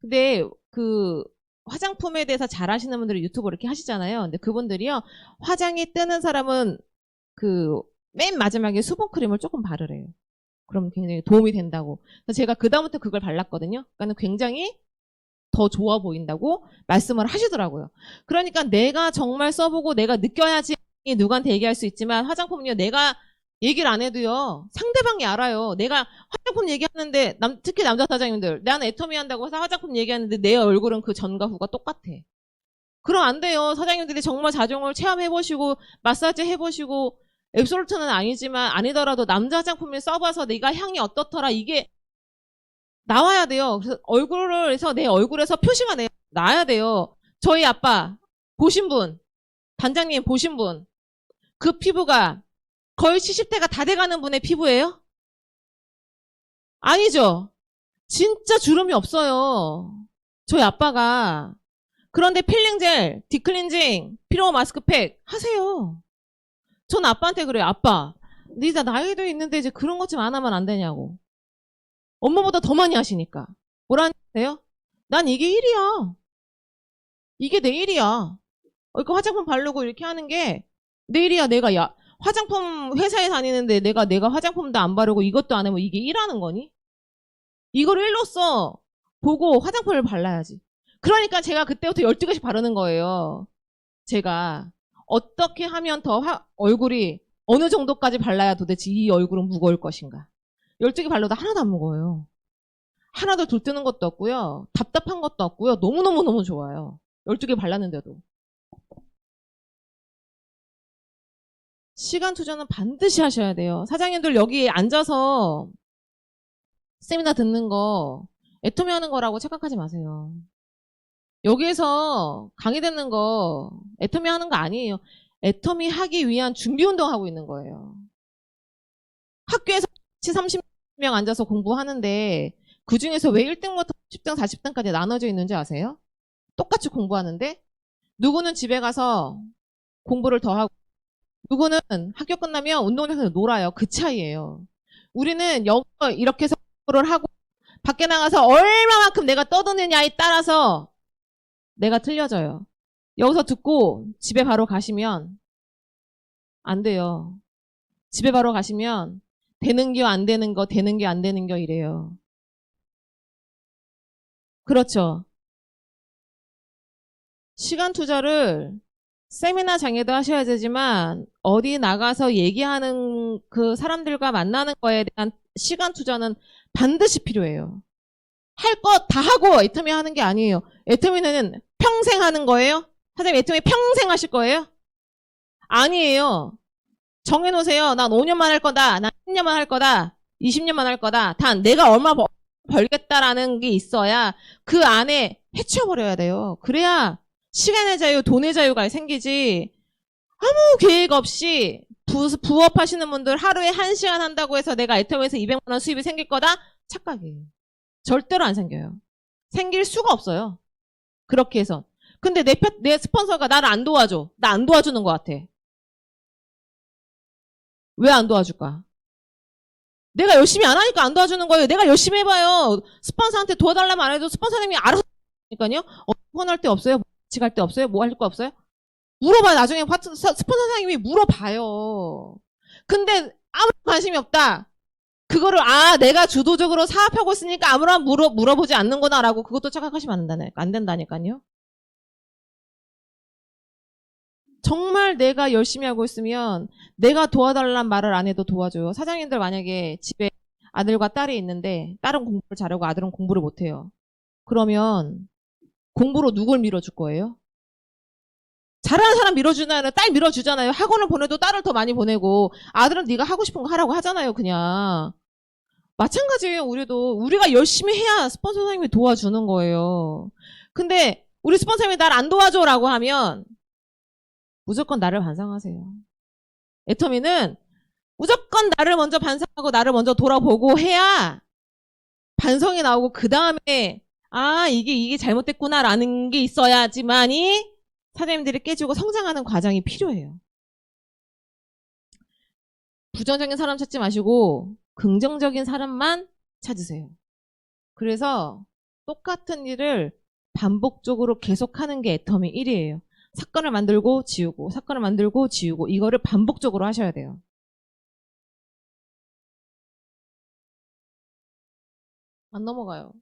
근데 그 화장품에 대해서 잘 아시는 분들이 유튜브 이렇게 하시잖아요. 근데 그분들이요. 화장이 뜨는 사람은 그 맨 마지막에 수분크림을 조금 바르래요. 그럼 굉장히 도움이 된다고. 그래서 제가 그다음부터 그걸 발랐거든요. 그러니까 굉장히 더 좋아 보인다고 말씀을 하시더라고요. 그러니까 내가 정말 써보고 내가 느껴야지 누구한테 얘기할 수 있지만 화장품은요. 내가 얘기를 안 해도요. 상대방이 알아요. 내가 화장품 얘기하는데 특히 남자 사장님들 나는 애터미 한다고 해서 화장품 얘기하는데 내 얼굴은 그 전과 후가 똑같아. 그럼 안 돼요. 사장님들이 정말 자정을 체험해보시고 마사지 해보시고 앱솔루트는 아니지만 아니더라도 남자 화장품을 써봐서 내가 향이 어떻더라 이게 나와야 돼요. 그래서 얼굴을 해서 내 얼굴에서 표시가 나야 돼요. 저희 아빠 보신 분 단장님 보신 분 그 피부가 거의 70대가 다 돼가는 분의 피부예요? 아니죠. 진짜 주름이 없어요. 저희 아빠가. 그런데 필링젤, 딥클렌징, 피로 마스크팩 하세요. 전 아빠한테 그래요. 아빠, 네 나이도 있는데 이제 그런 것 좀 안 하면 안 되냐고. 엄마보다 더 많이 하시니까. 뭐라 하세요? 난 이게 1이야. 이게 내 1이야. 이거 화장품 바르고 이렇게 하는 게 내 1이야. 내가 화장품 회사에 다니는데 내가 화장품도 안 바르고 이것도 안 하면 이게 1하는 거니? 이걸 1로써 보고 화장품을 발라야지. 그러니까 제가 그때부터 12개씩 바르는 거예요. 제가 어떻게 하면 더 얼굴이 어느 정도까지 발라야 도대체 이 얼굴은 무거울 것인가. 12개 발라도 하나도 안 무거워요. 하나도 들뜨는 것도 없고요. 답답한 것도 없고요. 너무너무 좋아요. 12개 발랐는데도. 시간 투자는 반드시 하셔야 돼요. 사장님들 여기 앉아서 세미나 듣는 거 애터미 하는 거라고 착각하지 마세요. 여기에서 강의 듣는 거 애터미 하는 거 아니에요. 애터미 하기 위한 준비 운동 하고 있는 거예요. 학교에서 같이 30명 앉아서 공부하는데 그 중에서 왜 1등부터 10등, 40등까지 나눠져 있는지 아세요? 똑같이 공부하는데 누구는 집에 가서 공부를 더 하고 누구는 학교 끝나면 운동장에서 놀아요. 그 차이예요. 우리는 여기서 이렇게 해서 공부를 하고 밖에 나가서 얼마만큼 내가 떠드느냐에 따라서 내가 틀려져요. 여기서 듣고 집에 바로 가시면 안 돼요. 집에 바로 가시면 되는 게 안 되는 거, 되는 게 안 되는 거 이래요. 그렇죠. 시간 투자를 세미나장에도 하셔야 되지만 어디 나가서 얘기하는 그 사람들과 만나는 거에 대한 시간 투자는 반드시 필요해요. 할 거 다 하고 애터미 하는 게 아니에요. 애터미는 평생 하는 거예요? 사장님 애터미 평생 하실 거예요? 아니에요. 정해놓으세요. 난 5년만 할 거다. 난 10년만 할 거다. 20년만 할 거다. 단 내가 얼마 벌겠다라는 게 있어야 그 안에 해치워버려야 돼요. 그래야 시간의 자유, 돈의 자유가 생기지. 아무 계획 없이 부업하시는 분들 하루에 1시간 한다고 해서 내가 애터미에서 200만 원 수입이 생길 거다? 착각이에요. 절대로 안 생겨요. 생길 수가 없어요. 그렇게 해서. 근데 내 스폰서가 나를 안 도와줘. 나 안 도와주는 것 같아. 왜 안 도와줄까? 내가 열심히 안 하니까 안 도와주는 거예요. 내가 열심히 해봐요. 스폰서한테 도와달라면 안 해도 스폰서님이 알아서 하니까요. 폰할 데 없어요? 같이 갈 데 없어요? 뭐 할 거 없어요? 물어봐요. 나중에 스폰서님이 물어봐요. 근데 아무 관심이 없다. 그거를 내가 주도적으로 사업하고 있으니까 아무런 물어보지 않는구나라고 그것도 착각하시면 안 된다니까요. 정말 내가 열심히 하고 있으면 내가 도와달라는 말을 안 해도 도와줘요. 사장님들 만약에 집에 아들과 딸이 있는데 딸은 공부를 잘하고 아들은 공부를 못해요. 그러면 공부로 누굴 밀어줄 거예요? 잘하는 사람 밀어주나요? 딸 밀어주잖아요. 학원을 보내도 딸을 더 많이 보내고 아들은 네가 하고 싶은 거 하라고 하잖아요. 그냥. 마찬가지예요. 우리가 열심히 해야 스폰서 선생님이 도와주는 거예요. 근데 우리 스폰서님이 날 안 도와줘라고 하면 무조건 나를 반성하세요. 애터미는 무조건 나를 먼저 반성하고 나를 먼저 돌아보고 해야 반성이 나오고 그 다음에 이게 잘못됐구나라는 게 있어야지만이 사장님들이 깨지고 성장하는 과정이 필요해요. 부정적인 사람 찾지 마시고 긍정적인 사람만 찾으세요. 그래서 똑같은 일을 반복적으로 계속하는 게 애터미 1이에요. 사건을 만들고 지우고 사건을 만들고 지우고 이거를 반복적으로 하셔야 돼요. 안 넘어가요.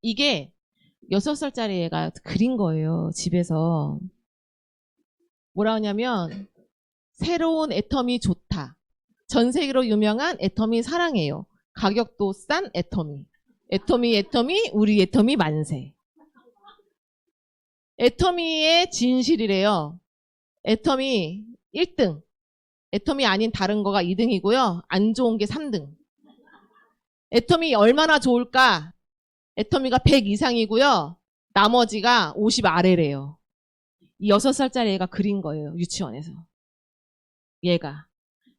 이게 6살짜리 애가 그린 거예요. 집에서. 뭐라 하냐면 새로운 애터미 좋다. 전 세계로 유명한 애터미 사랑해요. 가격도 싼 애터미. 애터미 우리 애터미 만세. 애터미의 진실이래요. 애터미 1등. 애터미 아닌 다른 거가 2등이고요. 안 좋은 게 3등. 애터미 얼마나 좋을까? 애터미가 100 이상이고요. 나머지가 50 아래래요. 이 6살짜리 애가 그린 거예요. 유치원에서. 얘가.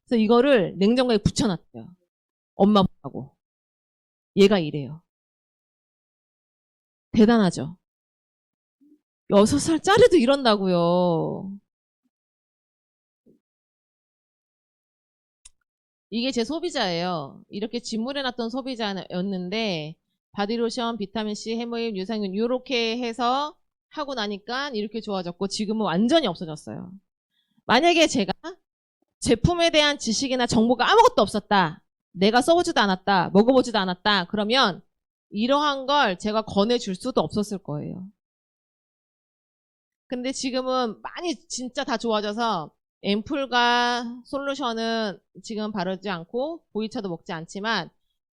그래서 이거를 냉장고에 붙여놨대요. 엄마 보라고. 얘가 이래요. 대단하죠? 6살짜리도 이런다고요. 이게 제 소비자예요. 이렇게 진물해놨던 소비자였는데 바디로션, 비타민C, 해모임, 유산균 이렇게 해서 하고 나니까 이렇게 좋아졌고 지금은 완전히 없어졌어요. 만약에 제가 제품에 대한 지식이나 정보가 아무것도 없었다. 내가 써보지도 않았다. 먹어보지도 않았다. 그러면 이러한 걸 제가 권해줄 수도 없었을 거예요. 근데 지금은 많이 진짜 다 좋아져서 앰플과 솔루션은 지금 바르지 않고 보이차도 먹지 않지만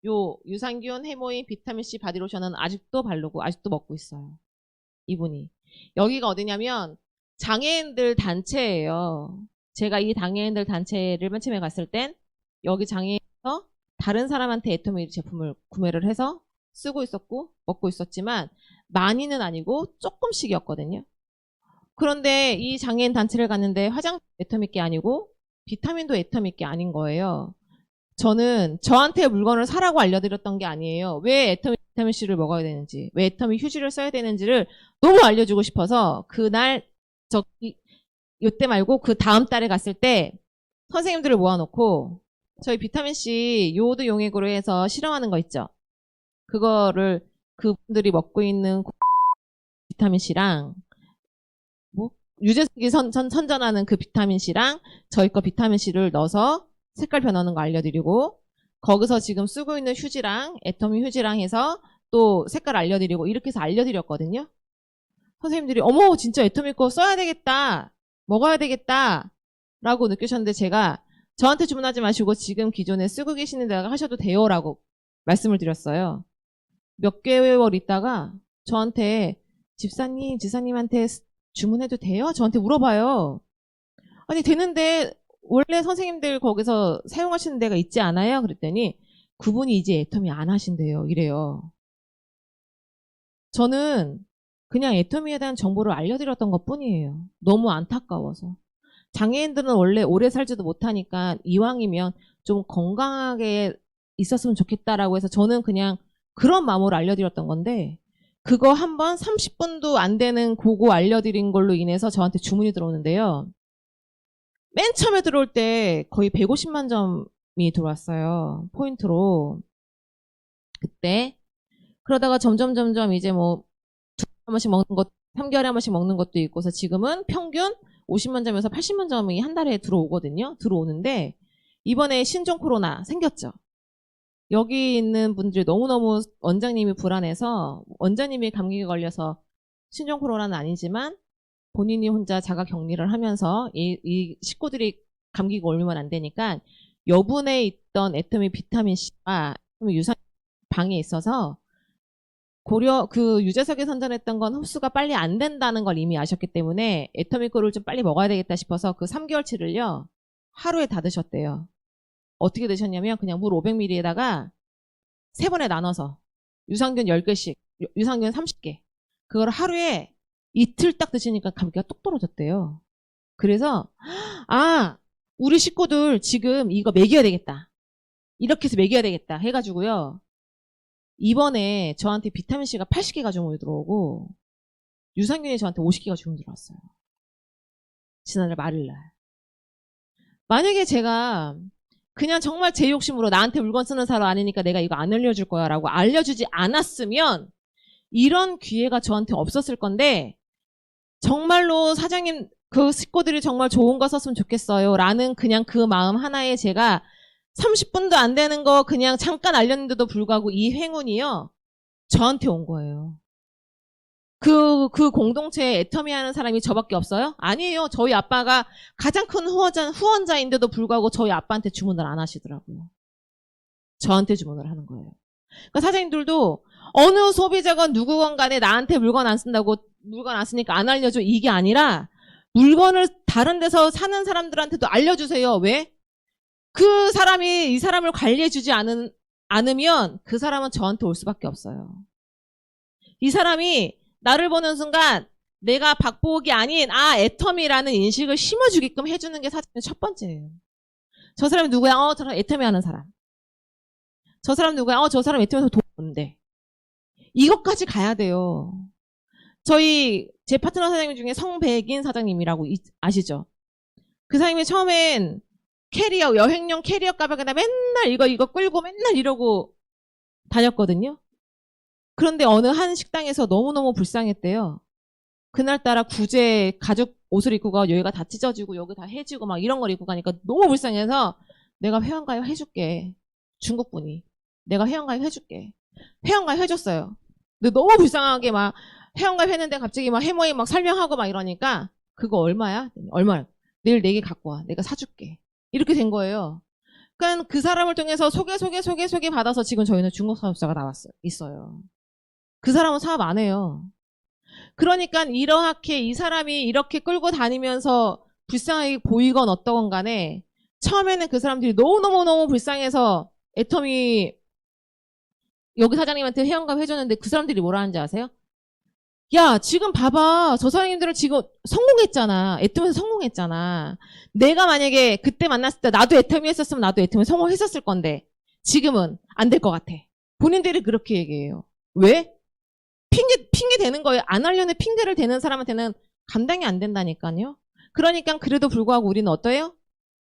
요 유산균, 해모인, 비타민C 바디로션은 아직도 바르고 아직도 먹고 있어요. 이분이. 여기가 어디냐면 장애인들 단체예요. 제가 이 장애인들 단체를 맨 처음에 갔을 땐 여기 장애인에서 다른 사람한테 애터미 제품을 구매를 해서 쓰고 있었고 먹고 있었지만 많이는 아니고 조금씩이었거든요. 그런데 이 장애인 단체를 갔는데 화장 애터미 게 아니고 비타민도 애터미 게 아닌 거예요. 저는 저한테 물건을 사라고 알려드렸던 게 아니에요. 왜 애터미 비타민 C를 먹어야 되는지, 왜 애터미 휴지를 써야 되는지를 너무 알려주고 싶어서 그날 요때 말고 그 다음 달에 갔을 때 선생님들을 모아놓고 저희 비타민 C 요오드 용액으로 해서 실험하는 거 있죠. 그거를 그분들이 먹고 있는 비타민 C랑 뭐 유재석이 선전하는 그 비타민 C랑 저희 거 비타민 C를 넣어서 색깔 변하는 거 알려드리고 거기서 지금 쓰고 있는 휴지랑 애터미 휴지랑 해서 또 색깔 알려드리고 이렇게 해서 알려드렸거든요. 선생님들이 어머 진짜 애터미 거 써야 되겠다 먹어야 되겠다 라고 느끼셨는데 제가 저한테 주문하지 마시고 지금 기존에 쓰고 계시는 데다가 하셔도 돼요 라고 말씀을 드렸어요. 몇 개월 있다가 저한테 집사님, 지사님한테 주문해도 돼요? 저한테 물어봐요. 아니 되는데 원래 선생님들 거기서 사용하시는 데가 있지 않아요? 그랬더니 그분이 이제 애터미 안 하신대요. 이래요. 저는 그냥 애터미에 대한 정보를 알려드렸던 것 뿐이에요. 너무 안타까워서. 장애인들은 원래 오래 살지도 못하니까 이왕이면 좀 건강하게 있었으면 좋겠다라고 해서 저는 그냥 그런 마음으로 알려드렸던 건데 그거 한번 30분도 안 되는 그거 알려드린 걸로 인해서 저한테 주문이 들어오는데요. 맨 처음에 들어올 때 거의 150만 점이 들어왔어요. 포인트로. 그때. 그러다가 점점 이제 뭐 한 번씩 먹는 것, 3개월에 한 번씩 먹는 것도 있고서 지금은 평균 50만 점에서 80만 점이 한 달에 들어오거든요. 들어오는데 이번에 신종 코로나 생겼죠. 여기 있는 분들이 너무너무 원장님이 불안해서 원장님이 감기에 걸려서 신종 코로나는 아니지만 본인이 혼자 자가 격리를 하면서 이 식구들이 감기가 올리면 안 되니까 여분에 있던 애터미 비타민 C가 유산 방에 있어서 고려 그 유재석이 선전했던 건 흡수가 빨리 안 된다는 걸 이미 아셨기 때문에 애터미 거를 좀 빨리 먹어야 되겠다 싶어서 그 3개월치를요 하루에 다 드셨대요. 어떻게 드셨냐면 그냥 물 500ml에다가 3번에 나눠서 유산균 10개씩 유산균 30개 그걸 하루에 이틀 딱 드시니까 감기가 뚝 떨어졌대요. 그래서 아 우리 식구들 지금 이거 먹여야 되겠다. 이렇게 해서 먹여야 되겠다 해가지고요. 이번에 저한테 비타민C가 80개가 주문이 들어오고 유산균이 저한테 50개가 주문이 들어왔어요. 지난달 말일날. 만약에 제가 그냥 정말 제 욕심으로 나한테 물건 쓰는 사람 아니니까 내가 이거 안 알려줄 거야 라고 알려주지 않았으면 이런 기회가 저한테 없었을 건데 정말로 사장님 그 식구들이 정말 좋은 거 썼으면 좋겠어요 라는 그냥 그 마음 하나에 제가 30분도 안 되는 거 그냥 잠깐 알렸는데도 불구하고 이 행운이요 저한테 온 거예요. 그 공동체에 애터미 하는 사람이 저밖에 없어요? 아니에요. 저희 아빠가 가장 큰 후원자인데도 불구하고 저희 아빠한테 주문을 안 하시더라고요. 저한테 주문을 하는 거예요. 그러니까 사장님들도 어느 소비자건 누구건 간에 나한테 물건 안 쓴다고 물건 안 쓰니까 안 알려줘 이게 아니라 물건을 다른 데서 사는 사람들한테도 알려주세요. 왜? 그 사람이 이 사람을 관리해주지 않으면 그 사람은 저한테 올 수밖에 없어요. 이 사람이 나를 보는 순간 내가 박보옥이 아닌 애터미라는 인식을 심어주게끔 해주는 게 사실은 첫 번째예요. 저 사람이 누구야? 저 사람 애터미 하는 사람. 저 사람 누구야? 저 사람 애터미에서 돈 버는데. 이것까지 가야 돼요. 제 파트너 사장님 중에 성백인 사장님이라고 아시죠? 그 사장님이 처음엔 여행용 캐리어 가방에다 맨날 이거 끌고 맨날 이러고 다녔거든요. 그런데 어느 한 식당에서 너무너무 불쌍했대요. 그날따라 구제 가죽 옷을 입고 가 여기가 다 찢어지고 여기 다 해지고 막 이런 걸 입고 가니까 너무 불쌍해서 내가 회원가입 해줄게. 중국분이. 내가 회원가입 해줄게. 회원가입 해줬어요. 근데 너무 불쌍하게 막 회원가입 했는데 갑자기 막 해모임 막 설명하고 막 이러니까 그거 얼마야? 얼마야? 내일 4개 갖고 와. 내가 사줄게. 이렇게 된 거예요. 그러니까 그 사람을 통해서 소개 받아서 지금 저희는 중국 사업자가 있어요. 그 사람은 사업 안 해요. 그러니까 이렇게 이 사람이 이렇게 끌고 다니면서 불쌍하게 보이건 어떠건 간에 처음에는 그 사람들이 너무너무 불쌍해서 애터미 여기 사장님한테 회원가입 해줬는데 그 사람들이 뭐라 하는지 아세요? 야, 지금 봐봐. 저 사장님들은 지금 성공했잖아. 애터미에서 성공했잖아. 내가 만약에 그때 만났을 때 나도 애터미 했었으면 나도 애터미 성공했었을 건데 지금은 안 될 것 같아. 본인들이 그렇게 얘기해요. 왜? 핑계 대는 거예요. 안 하려는 핑계를 대는 사람한테는 감당이 안 된다니까요. 그러니까 그래도 불구하고 우리는 어때요?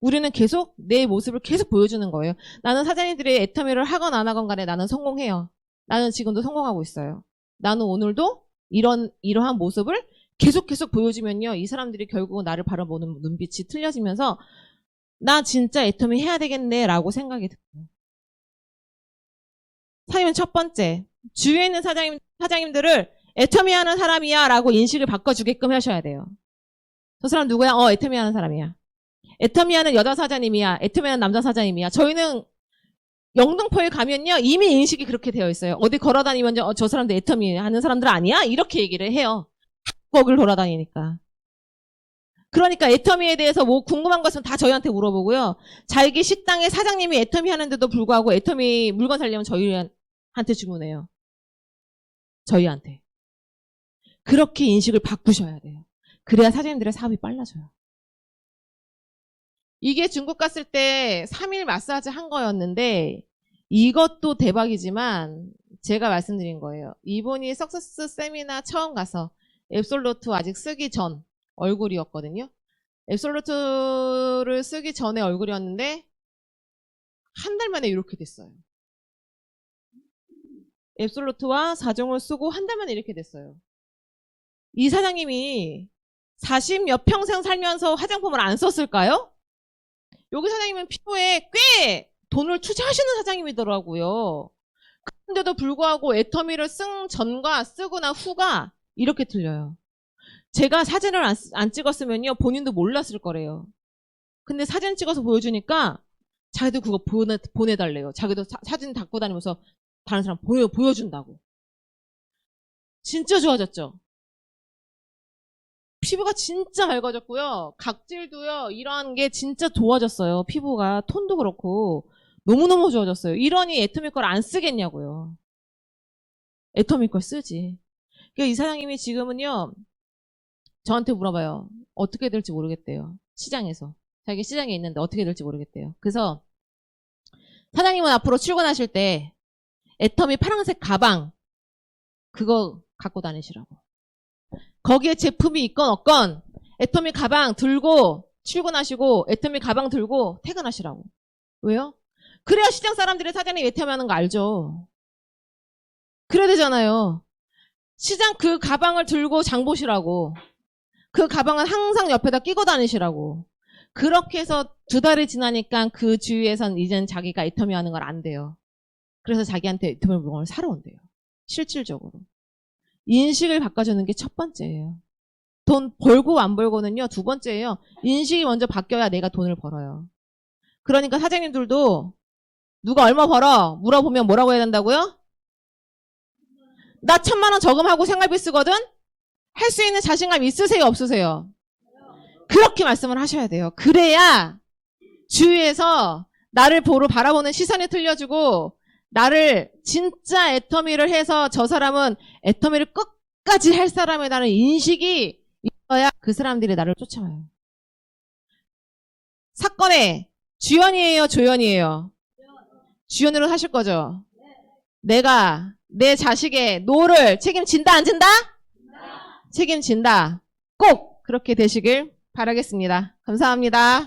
우리는 계속 내 모습을 계속 보여주는 거예요. 나는 사장님들이 애터미를 하건 안 하건 간에 나는 성공해요. 나는 지금도 성공하고 있어요. 나는 오늘도 이러한 모습을 계속 보여주면요. 이 사람들이 결국은 나를 바라보는 눈빛이 틀려지면서 나 진짜 애터미 해야 되겠네 라고 생각이 들어요. 사장님 첫 번째, 주위에 있는 사장님들을 애터미 하는 사람이야 라고 인식을 바꿔주게끔 하셔야 돼요. 저 사람 누구야? 애터미 하는 사람이야. 애터미 하는 여자 사장님이야. 애터미 하는 남자 사장님이야. 저희는 영등포에 가면요. 이미 인식이 그렇게 되어 있어요. 어디 걸어다니면 저 사람들 애터미 하는 사람들 아니야? 이렇게 얘기를 해요. 거기를 돌아다니니까. 그러니까 애터미에 대해서 뭐 궁금한 것은 다 저희한테 물어보고요. 자기 식당에 사장님이 애터미 하는데도 불구하고 애터미 물건 살려면 저희한테 주문해요. 저희한테. 그렇게 인식을 바꾸셔야 돼요. 그래야 사장님들의 사업이 빨라져요. 이게 중국 갔을 때 3일 마사지 한 거였는데 이것도 대박이지만 제가 말씀드린 거예요. 이분이 석세스 세미나 처음 가서 앱솔루트 아직 쓰기 전 얼굴이었거든요. 앱솔루트를 쓰기 전에 얼굴이었는데 한 달 만에 이렇게 됐어요. 앱솔루트와 4종을 쓰고 한 달 만에 이렇게 됐어요. 이 사장님이 40몇 평생 살면서 화장품을 안 썼을까요? 여기 사장님은 피부에 꽤 돈을 투자하시는 사장님이더라고요. 그런데도 불구하고 애터미를 쓴 전과 쓰고 난 후가 이렇게 틀려요. 제가 사진을 안 찍었으면요 본인도 몰랐을 거래요. 근데 사진 찍어서 보여주니까 자기도 그거 보내달래요. 자기도 사진 갖고 다니면서 다른 사람 보여준다고. 진짜 좋아졌죠? 피부가 진짜 맑아졌고요. 각질도요. 이러한 게 진짜 좋아졌어요. 피부가 톤도 그렇고 너무너무 좋아졌어요. 이러니 애터미 걸 안 쓰겠냐고요. 애터미 걸 쓰지. 그러니까 이 사장님이 지금은요. 저한테 물어봐요. 어떻게 될지 모르겠대요. 시장에서. 자기 시장에 있는데 어떻게 될지 모르겠대요. 그래서 사장님은 앞으로 출근하실 때 애터미 파란색 가방 그거 갖고 다니시라고. 거기에 제품이 있건 없건 애터미 가방 들고 출근하시고 애터미 가방 들고 퇴근하시라고. 왜요? 그래야 시장 사람들이 사장님 애터미 하는 거 알죠. 그래야 되잖아요. 시장 그 가방을 들고 장 보시라고. 그 가방은 항상 옆에다 끼고 다니시라고. 그렇게 해서 2달이 지나니까 그 주위에선 이젠 자기가 애터미 하는 걸 안 돼요. 그래서 자기한테 애터미 물건을 사러 온대요. 실질적으로. 인식을 바꿔주는 게 첫 번째예요. 돈 벌고 안 벌고는요. 두 번째예요. 인식이 먼저 바뀌어야 내가 돈을 벌어요. 그러니까 사장님들도 누가 얼마 벌어? 물어보면 뭐라고 해야 된다고요? 나 1,000만 원 저금하고 생활비 쓰거든? 할 수 있는 자신감 있으세요? 없으세요? 그렇게 말씀을 하셔야 돼요. 그래야 주위에서 나를 바라보는 시선이 틀려지고 나를 진짜 애터미를 해서 저 사람은 애터미를 끝까지 할 사람이라는 인식이 있어야 그 사람들이 나를 쫓아와요. 사건의 주연이에요? 조연이에요? 주연으로 하실 거죠? 내가 내 자식의 노를 책임진다 안 진다? 책임진다. 꼭 그렇게 되시길 바라겠습니다. 감사합니다.